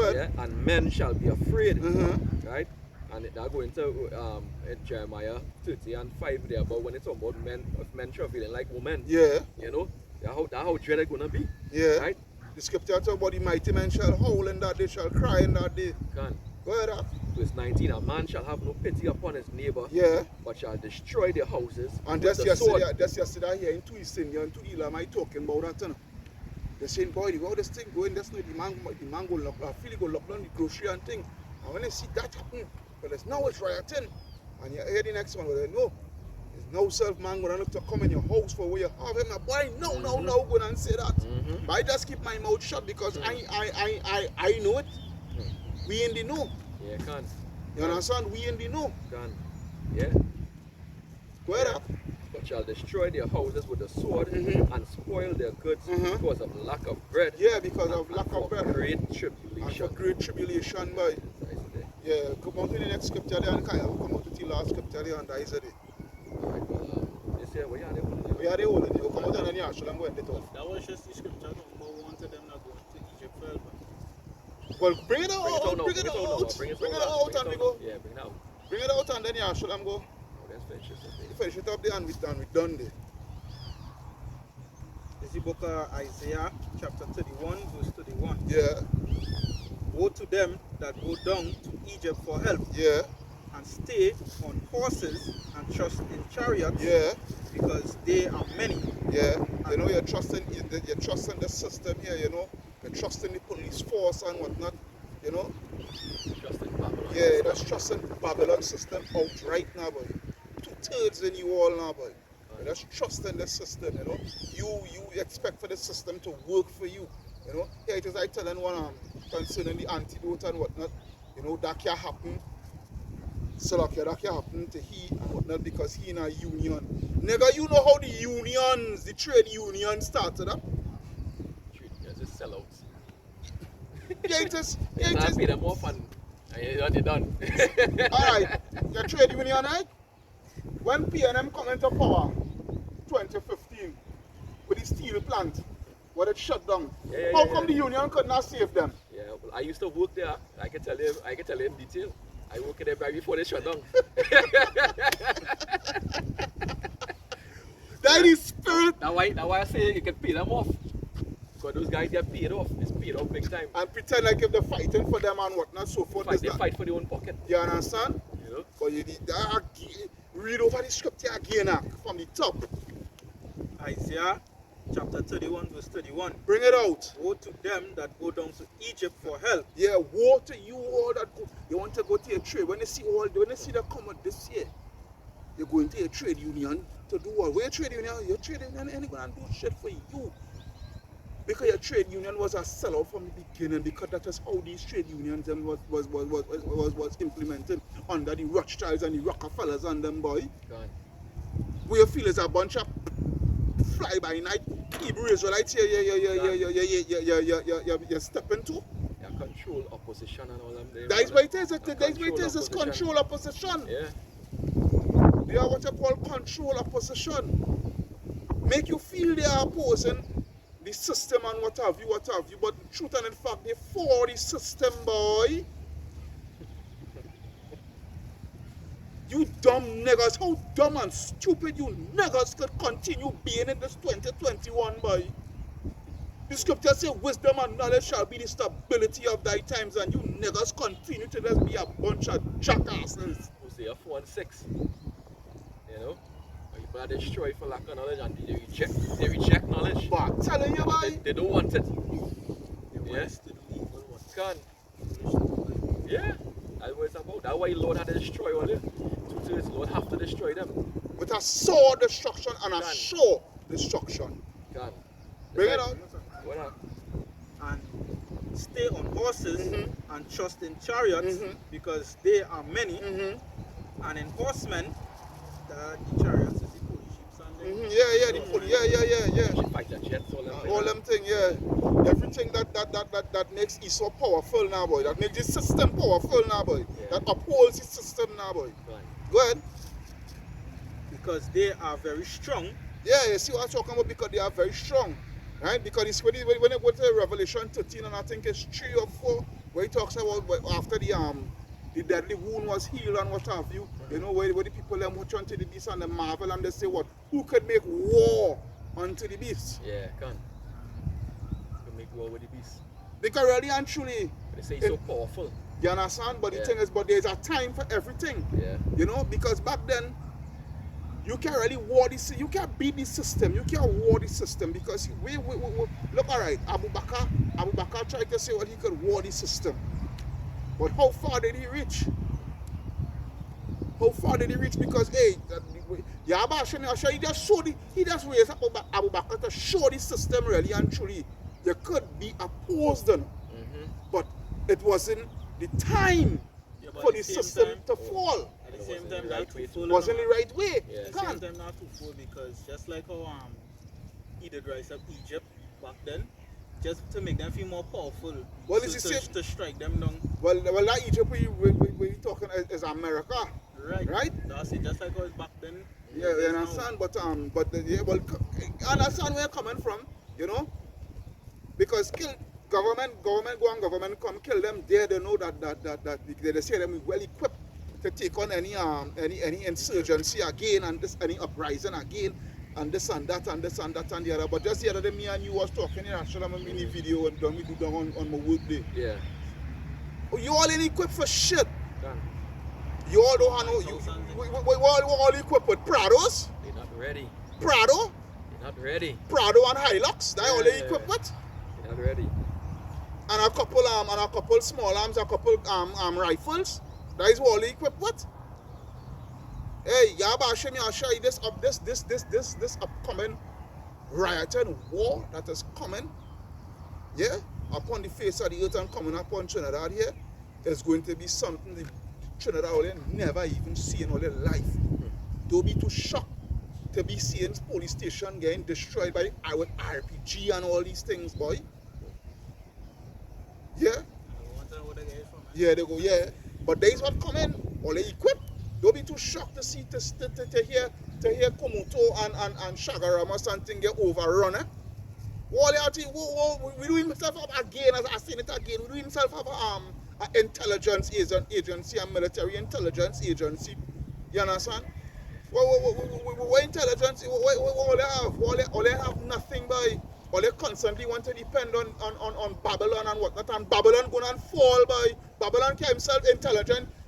ahead. yeah, and men shall be afraid. Uh-huh. Right? And they're going to Jeremiah 30 and 5 there, but when it's about men, of men travailing like women, Yeah. you know, that's how dread it's gonna be. Yeah. Right? The scripture talk about the mighty men shall howl in that day, shall cry in that day. Can. Go ahead. Verse 19, a man shall have no pity upon his neighbor, Yeah. but shall destroy their houses And with that's the sword. yesterday here in Tuisin, and to Elam, I talking about that. You know. They're saying, boy, the way this thing going, that's not the man go lock, I feel it go lock down the grocery and thing. And when they see that happen, well, it's now it's rioting. And you hear the next one, well, they know. There's no self man gonna look to come in your house for where you have him. Now, boy, no, go and say that. Mhm. But I just keep my mouth shut because I know it. We in the know. Yeah, can. You understand? We in the know. Can. Yeah. Go ahead. Up. But shall destroy their houses with the sword Mhm. and spoil their goods Mhm. because of lack of bread. Yeah, because of and lack for of bread. great And tribulation. for great tribulation, boy. Yeah, come on to the next scripture there and come on to the last scripture there and that is it. Alright, well, they say, well, yeah, they want We are the old, you come out and you actually I'm going to talk. That was just the scripture number one to them not going to Egypt fell. Well, bring it Bring it out, out now, bring it out, bring it bring it out, out bring and we it go. out. Yeah, bring it out. Bring it out and then you actually I'm go. Oh, let's finish this. You finish it up there and we done there. This is the book of Isaiah, chapter 31, verse 31. Yeah, Woe to them that go down to Egypt for help, yeah, and stay on horses and trust in chariots, yeah, because they are many. yeah. You know you're trusting the system here, you know. You're trusting the police force and whatnot, you know. Just in Babylon. Yeah, that's trusting Babylon system out right now, boy. 2/3 in you all now, boy. That's trusting the system, you know. You expect for the system to work for you, you know. Yeah, it is I telling one concerning the antidote and whatnot, you know, that can happen. So that can happen to he and whatnot because he in a union. Nigga, you know how the trade union started up? Yeah, just sellouts. Yeah, it is. Yeah, Yeah, it I is. pay them off and you're done. Alright, your trade union, right? When PNM come into power, 2015, with the steel plant, where it shut down, Yeah, how yeah, come yeah. the union could not save them? Yeah, well, I used to work there. I can tell you in detail. I worked there right before they shut down. That is spirit. That's why I say you can pay them off. Because those guys get paid off. It's paid off big time. And pretend like if they're fighting for them and whatnot, so forth. They fight for their own pocket. You understand? You know? But you need that read over the scripture again from the top. Isaiah chapter 31, verse 31. Bring it out. Woe to them that go down to Egypt for help. Yeah, woe to you all that go. You want to go to a trade. When they see that come out this year, you're going to a trade union to do what? Where trade union? Your trade union ain't gonna do shit for you. Because your trade union was a sellout from the beginning, because that is how these trade unions them was implemented under the Rothschilds and the Rockefellers and them boy. Gone. We feel is a bunch of fly by night Hebrew Israelites here you step into. Yeah, control opposition and all them. That's what it is. That's what it is. It's opposition. control opposition. Yeah. They are what you call control opposition. Make you feel they are opposing the system and what have you, but the truth and in fact, they for the system, boy. You dumb niggas, how dumb and stupid you niggas could continue being in this 2021, boy. The scripture says wisdom and knowledge shall be the stability of thy times, and you niggas continue to just be a bunch of jackasses. Hosea 4 and 6. You know? People are destroyed for lack of knowledge and they reject knowledge. But telling you, boy, They don't want it. They Yeah. want us to do evil, what Gone. Yeah. That's what it's about. That's why the Lord had to destroy all them. The Lord have to destroy them. with a sore destruction and a Done. sure destruction. Gone. Bring it out. What up? and stay on horses Mhm. and trust in chariots, Mhm. because they are many, Mm-hmm. and in horsemen, the chariots is the holy sheep and them. Yeah, the police, yeah. She fight the jets, all them things. All them things, yeah. Everything that makes Esau powerful now, boy. That makes the system powerful now, boy. Yeah. That upholds the system now, boy. Gone. Go ahead. Because they are very strong, Yeah, you see what I'm talking about? Because they are very strong. Right? Because it's when you go to Revelation 13, and I think it's 3 or 4, where he talks about after the deadly wound was healed and what have you, you know, where the people them watch unto the beast and the marvel and they say what? Who could make war unto the beast? Yeah, can. You make war with the beast. Because really and truly, They say he's so powerful. you understand? But the Yeah. thing is, but there's a time for everything. Yeah. You know, because back then, you can't really war this, you can't beat the system, you can't war the system because we look, alright, Abu Bakr tried to say what he could war the system. But how far did he reach? How far did he reach? Because hey, Yabashim, he just raised up Abu Bakr to show the system really and truly you could be opposed on. But it wasn't the time Yeah, but for at the same system time- to fall. At the It same wasn't time, the not right too way to- full. Wasn't the right way. Yeah. At the same Can't. time, not too full because just like how he did rise up Egypt back then, just to make them feel more powerful. Well, to, it's the to, same- to strike them down. Well, that Egypt we talking is America. Right. Right? That's it. Just like how it's back then. Yeah, it you is now. understand, I understand where you're coming from, you know, because government go and government come kill them. There they know that they say them well equipped to take on any insurgency again and this any uprising again and this and that and this and that and the other. But just the other day, me and you was talking here. I showed them a mini video and done we do that on my work day. Yeah. You all ain't equipped for shit. Can. You all don't have no. We all equipped with Prados, They're not ready. Prado, They're not ready. Prado and Hilux. That all they Yeah. equipped with. They're not ready. And a couple small arms, a couple rifles. That is all they equipped with. Hey, Yabashim Yashai, this upcoming rioting war that is coming, yeah, upon the face of the earth and coming upon Trinidad here, is going to be something the Trinidad will never even see in all their life. Don't be too shocked to be seeing police station getting destroyed by with RPG and all these things, boy. Yeah, I want to know where they get it from. yeah, they go, yeah. But there's what coming, all they equipped. Don't be too shocked to see to hear Komoto and Shagarama something get overrun. Eh? We do himself have again, as I say it again, we do himself have an intelligence agency, a military intelligence agency. You understand? What intelligence? All they have nothing by. All they constantly want to depend on Babylon and whatnot, and Babylon going and fall by. Babylon can himself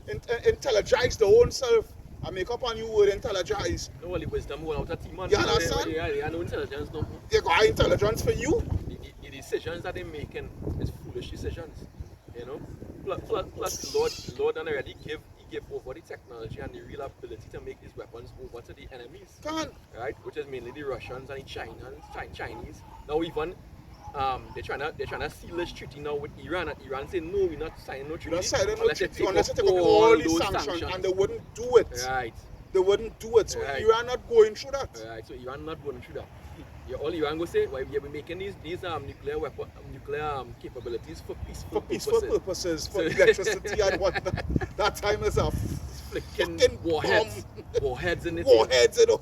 intelligize the own self. I make up a new word, intelligize. No only wisdom going out of team. You understand? They are no intelligence no. They got intelligence for you. The decisions that they're making is foolish decisions. You know? Plus Lord and already give over the technology and the real ability to make these weapons over to the enemies. Can't. Right? Which is mainly the Russians and the Chinese. Now even they're trying to seal this treaty now with Iran, and Iran say no, we're not signing no treaty Unless they take off all these those sanctions, and they wouldn't do it. Right. They wouldn't do it. So Right. Iran not going through that. Right, so Iran not going through that. All Iran go say, well, we're making these nuclear capabilities for For peaceful peaceful purposes, for electricity and whatnot. That time is a Flicking fucking warheads, bomb. warheads in it. Warheads, you know.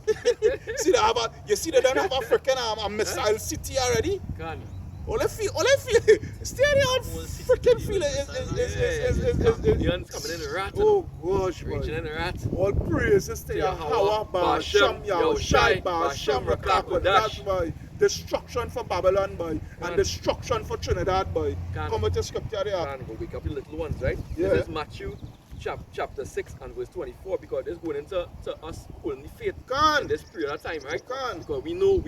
You see they don't have a freaking a missile city already. Can. All I feel, stay there and freaking feel it. Indians coming in a rat. Oh gosh, Reaching man. in a rat. All praises to Yahweh, Basham, Yahushai, Basham, Rakakodash, boy. Destruction for Babylon, boy. And destruction for Trinidad, boy. Can. Come with the scripture there. Can go wake up the little ones, right? Yeah. This is Matthew chapter 6 and verse 24, because this is going into us holding the faith Can. in this period of time, right? Can. Because we know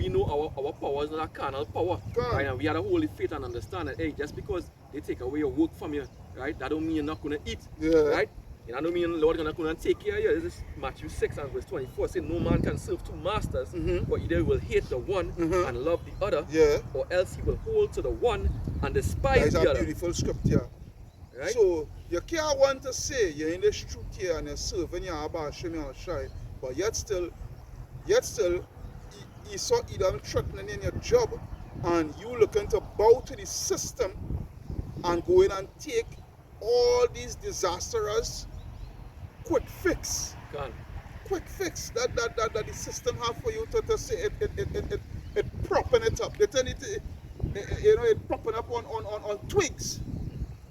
our power is not a carnal power. Can. Right? And we have to hold the faith and understand that, hey, just because they take away your work from you, right, that don't mean you're not going to eat. Yeah. Right? And I don't mean the Lord is not going to take care of you. This is Matthew 6 and verse 24. Say, no man can serve two masters, but either he will hate the one and love the other, Yeah. or else he will hold to the one and That despise is the a other. beautiful scripture. Right? So you can't want to say you're in this truth here and you're serving your Abba Shem Shai, but yet still you saw Edom threatening in your job, and you looking to bow to the system and go in and take all these disastrous quick fix Can. that the system have for you to say it propping it up. They turn it, you know, it propping up on twigs.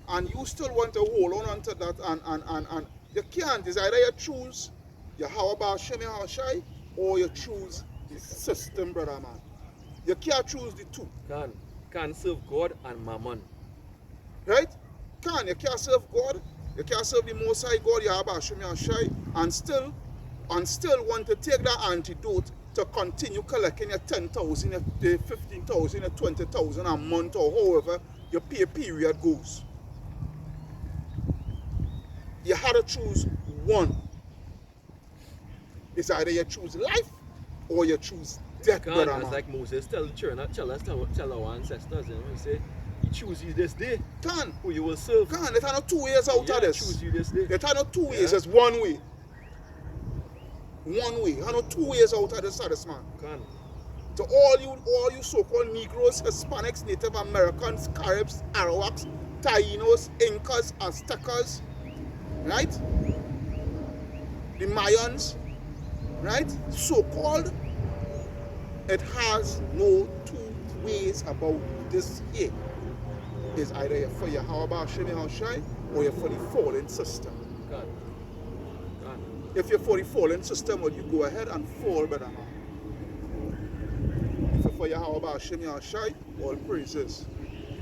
And you still want to hold on to that, and you can't. It's either you choose Yahweh Ba'Shem Yahushai or you choose the system, brother man. You can't choose the two. Can serve God and Mammon. Right? You can't serve God, you can't serve the Most High God, Yahweh Ba'Shem Yahushai, and still want to take that antidote to continue collecting your 10,000, your 15,000, your 20,000 a month, or however your pay period goes. You had to choose one. It's either you choose life or you choose death, brother It's man. like Moses tell our ancestors, you know, he say, he choose you this day Can. who you will serve. Can. There are no 2 ways out of this. Choose you this day. There are no 2 ways, Yeah. it's one way. One way. There are no 2 ways out of this man. Can. To all you so-called Negroes, Hispanics, Native Americans, Caribs, Arawaks, Tainos, Incas, Aztecas, right? The Mayans, right? So-called, it has no 2 ways about this here. It's either you're for Yahweh Ba'Shem Yahushai or you're for the fallen system. Can. If you're for the fallen system, would you go ahead and fall, brother man? If you're for Yahweh Ba'Shem Yahushai, all praises.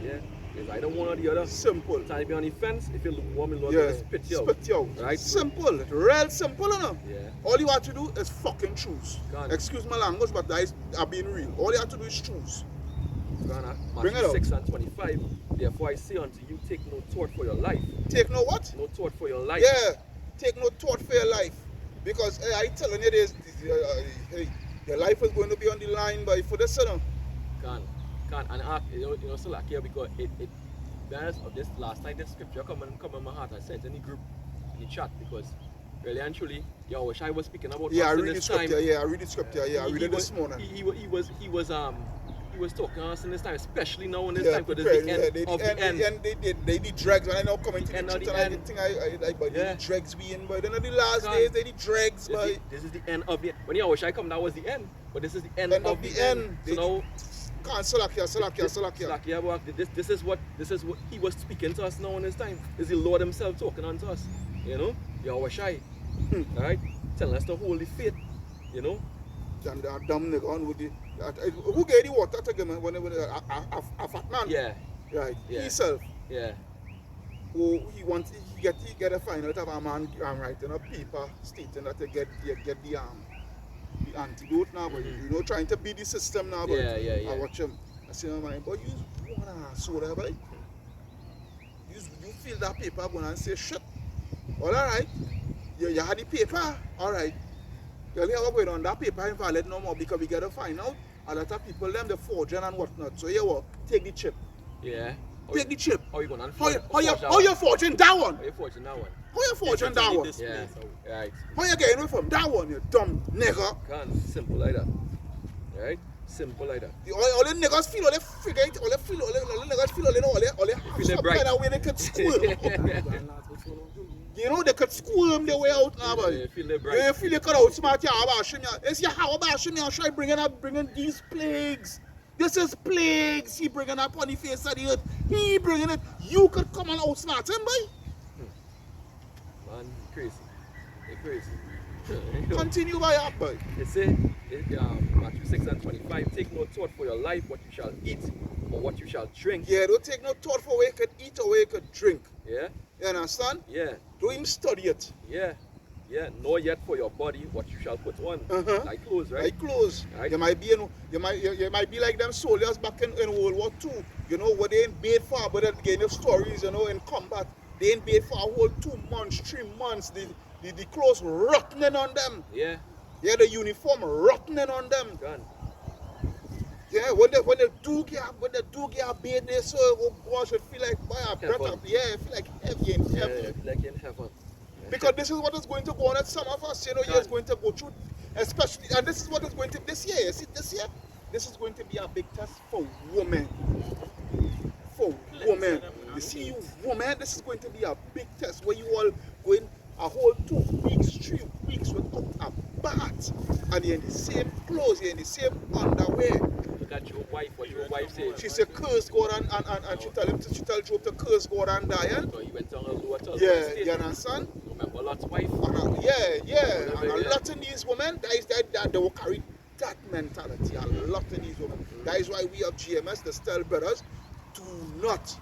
Yeah. It's either one or the other. Simple. Time to be on the fence. If you look warm and Lord, Yeah, spit you out. spit you out. Right? Simple. Real simple, you know? Yeah. All you have to do is fucking choose. Gone. Excuse my language, but that is being real. All you have to do is choose. Bring it Matthew out. 6 and 25. Therefore I say unto you, take no thought for your life. Take no what? No thought for your life. Yeah. Take no thought for your life. Because I telling you this, hey, your life is going to be on the line by for this, you know? Can. And you know, so like here because it honest, of this last night this scripture come in my heart. I sent in the group, in the chat, because really and truly, I wish I was speaking about Yeah, I us in read the this scripture. time. Yeah, I read the scripture. Yeah, I read it this morning. He was talking to us in this time, especially now in this Yeah, time, because prepared, it's the end of the end. They the dregs, and I know coming to the End of truth, the and end. everything I like, but Yeah. the dregs we in, but then the last God. days, they the dregs, but This is the end of the end. When I wish I come, that was the end. But this is the end, End of the end. So now, can't Salakia. Slakia, but this is what he was speaking to us now in this time. This is the Lord himself talking unto us. You know? Yahweh Shai. Alright? Telling us to hold the faith. You know? And that dumb nigga on with the who gave the water to him when a fat man? Yeah. Right. Yeah. Himself. Yeah. Who he get a final of a man writing a paper stating that they get the antidote now, but you know, trying to beat the system now, but Yeah. I watch him. I say, my man, but you wanna soda, boy? You feel that paper going and say shit. All right. You had the paper, all right. You only have going on that paper invalid no more because we gotta find out a lot of people them the forging and whatnot. So you what? Take the chip. Yeah. Take the chip. How you gonna How you forging that one? How you forging that one? How you forging that one? Yeah. Right. How you getting away from that one, you dumb nigga? Simple like that. Right? Simple like that. All the niggas feel, all they figure it, all the niggas feel, all they have Feeling some bright. kind of way they could squirm. You know, they could squirm their way out now, boy. Yeah, feel the bright. You feel they could outsmart Yahweh Ba'Shem Yahushai. It's Yahweh Ba'Shem Yahushai bringing these plagues. This is plagues. He bringing up on the face of the earth. He bringing it. You could come and outsmart him, boy. Man, crazy. They're crazy. Continue by up, boy. It say, Matthew 6 and 25, take no thought for your life, what you shall eat, or what you shall drink. Yeah, don't take no thought for where you could eat or where you could drink. Yeah? You understand? Yeah. Don't even study it. Yeah. Yeah. Nor yet for your body, what you shall put on. Uh-huh. Like clothes, right? Like clothes. Right. You might be like them soldiers back in World War II. You know, what they ain't paid for, but they're getting stories, you know, in combat. They ain't paid for a whole 2 months, 3 months. The clothes rotting on them. Yeah. Yeah, the uniform rotting on them. Gone. Yeah, when they do get paid, they so oh gosh, it feel like boy, I breath up. Yeah, it feel like heavy in Yeah, heaven. like in heaven. Because this is what is going to go on at some of us, you know, you're going to go through, especially, and this is what is going to, this year, you see, this year, this is going to be a big test for women. For women. You see, you women, this is going to be a big test where you all going a whole 2 weeks, 3 weeks without a bath. And you're in the same clothes, you're in the same underwear. look at Job's wife. What Job's wife say? She said curse God and she tell Job to curse God and die. So he went on a lower to Yeah, you understand? Remember Lot's wife? Yeah. And a lot of these women, that they will carry that mentality. A lot of these women. That is why we have GMS, the Stell Brothers, do not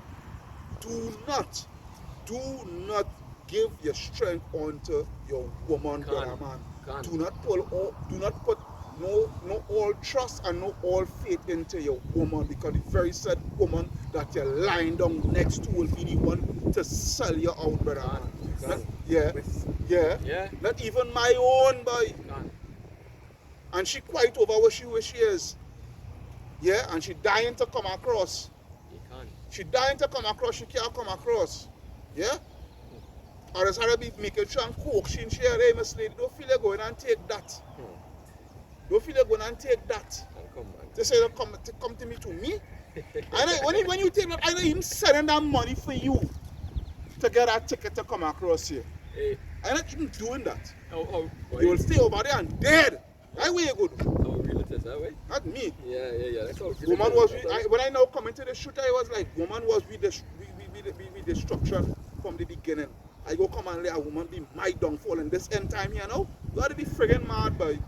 give your strength onto your woman, brother man. Do not put no all trust and no all faith into your woman, because the very said woman that you're lying down next to will be the one to sell you out, brother man. Yeah. Not even my own boy. And she quite over where she is. Yeah, and she dying to come across. She dying to come across, she can't come across. Yeah? Or else I'll be making sure and coax she and she, hey, Miss Lady, don't feel like going and take that. Don't feel like going and take that. They say they come to me. When you take that, I know him sending that money for you to get that ticket to come across here. Hey. I'm not even doing that. You You will stay over there and dead. That way you go. How real it is, that way? Not me. Yeah. That's how real Woman it was is. when I now come into the shoot, I was like, woman was with destruction from the beginning. I go come and let a woman be my downfall in this end time here now. You gotta be friggin' mad, boy.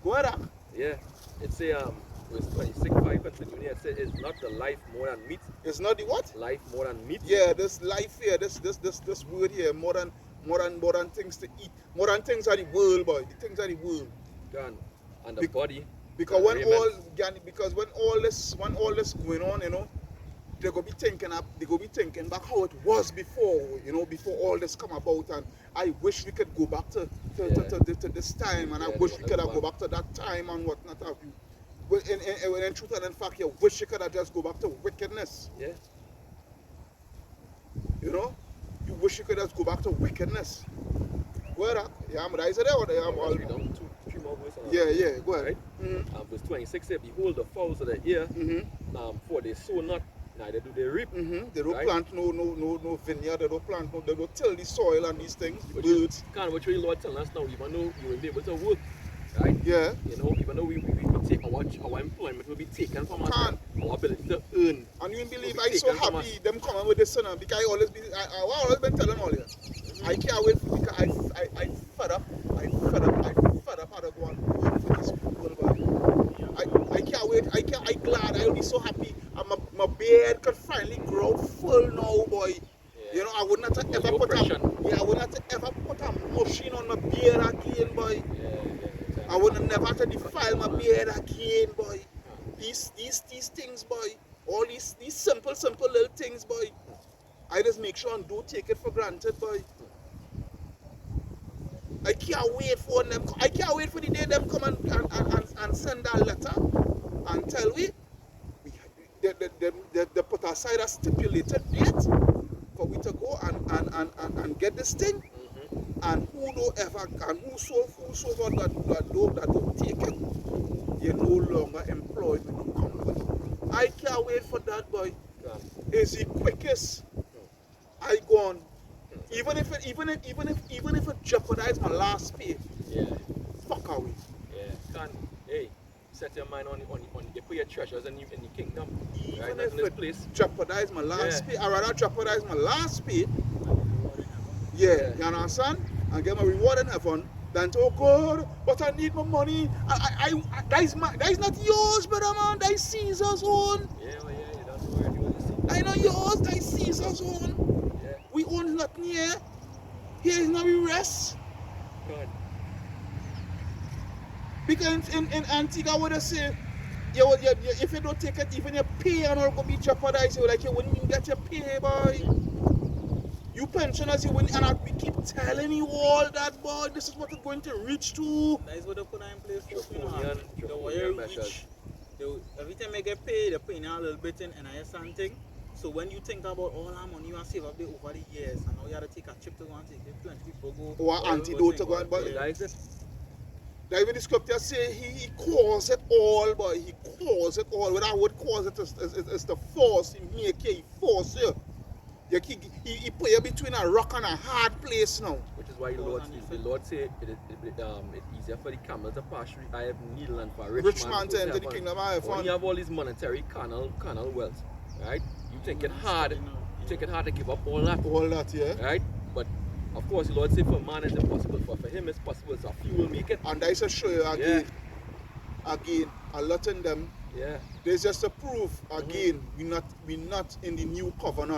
Go ahead. Yeah. It's a verse 26:5 continue. It says it's not the life more than meat. It's not the what? Life more than meat. Yeah, this life here, this word here, more than things to eat. More than things are the world, boy. The things are the world. Done. And the body. Because when all this going on, you know, they go be thinking back how it was before, you know, before all this come about. And I wish we could go back to this time, and I wish we could have go back to that time and whatnot have you. But in truth and in fact, you wish you could have just go back to wickedness. Yeah. You know, you wish you could just go back to wickedness. Where yeah, I'm right there. I'm all. Two more verses. Yeah. Go ahead. Right? Verse 26 says, behold the fowls of the air, for they sow not, neither do they reap. They don't plant no vineyard. They don't plant they don't till the soil and these things. Which Birds. what the Lord telling us now, even though you will be able to work, right? Yeah. You know, even though we take our employment will be taken from us, our ability to earn. And you believe I'm so happy them coming with this because I always been telling all you. I can't wait because I fed up out of one for this people. I can't wait. I glad. I'll be so happy. My beard can finally grow full now, boy. Yeah. You know, I would not have ever put a machine on my beard again, boy. Yeah. I would never have to defile my beard again, boy. These things, boy. All these simple little things, boy. I just make sure and don't take it for granted, boy. I can't wait for them. I can't wait for the day them come and send that letter and tell we they put aside a stipulated date for we to go and get this thing. And whosoever that don't take it, you're no longer employed with the company. I can't wait for that, boy. It's the quickest I gone. Even if it jeopardizes my last pay. Yeah. Fuck away. Yeah. Hey, set your mind on you put your treasures in the kingdom. Even right? if In this it place. jeopardize my last pay, I rather jeopardize my last pay. Yeah, you understand? And get my reward in heaven than to, oh God, but I need my money. That is not yours, brother man. That is Caesar's own. Yeah, you don't know where you want to see. I know yours. That is Caesar's own. Yeah. We own nothing here. Here is now we rest. God. Because in Antigua, what they say, if you don't take it, even your pay and all going to be jeopardized. You like you wouldn't even get your pay, boy. You pensioners, we keep telling you all that, boy. This is what it's going to reach to. That is what they put in place for Draconian the wire measures. reach. Every time they get paid, they put in a little bit in NIS something. So when you think about all that money you have saved up there over the years, and now you have to take a trip to go and take it, plenty people go. Or antidote to go and buy. That is it. That even the scripture say he calls it all, boy. He calls it all. What I would cause it is the force. He make you, he force you. He put you between a rock and a hard place now. Which is why the Lord say it's easier for the camel to pass through the eye of the needle and for a Rich man to enter the heaven. kingdom of When heaven. you have all these monetary carnal wealth, right? You think it hard. You think it hard to give up all that, All that, yeah. right? But of course, the Lord say for man it's impossible. For him it's possible. So few will make it. And I show you again, a lot in them. Yeah. There's just a proof again. We're not in the new covenant.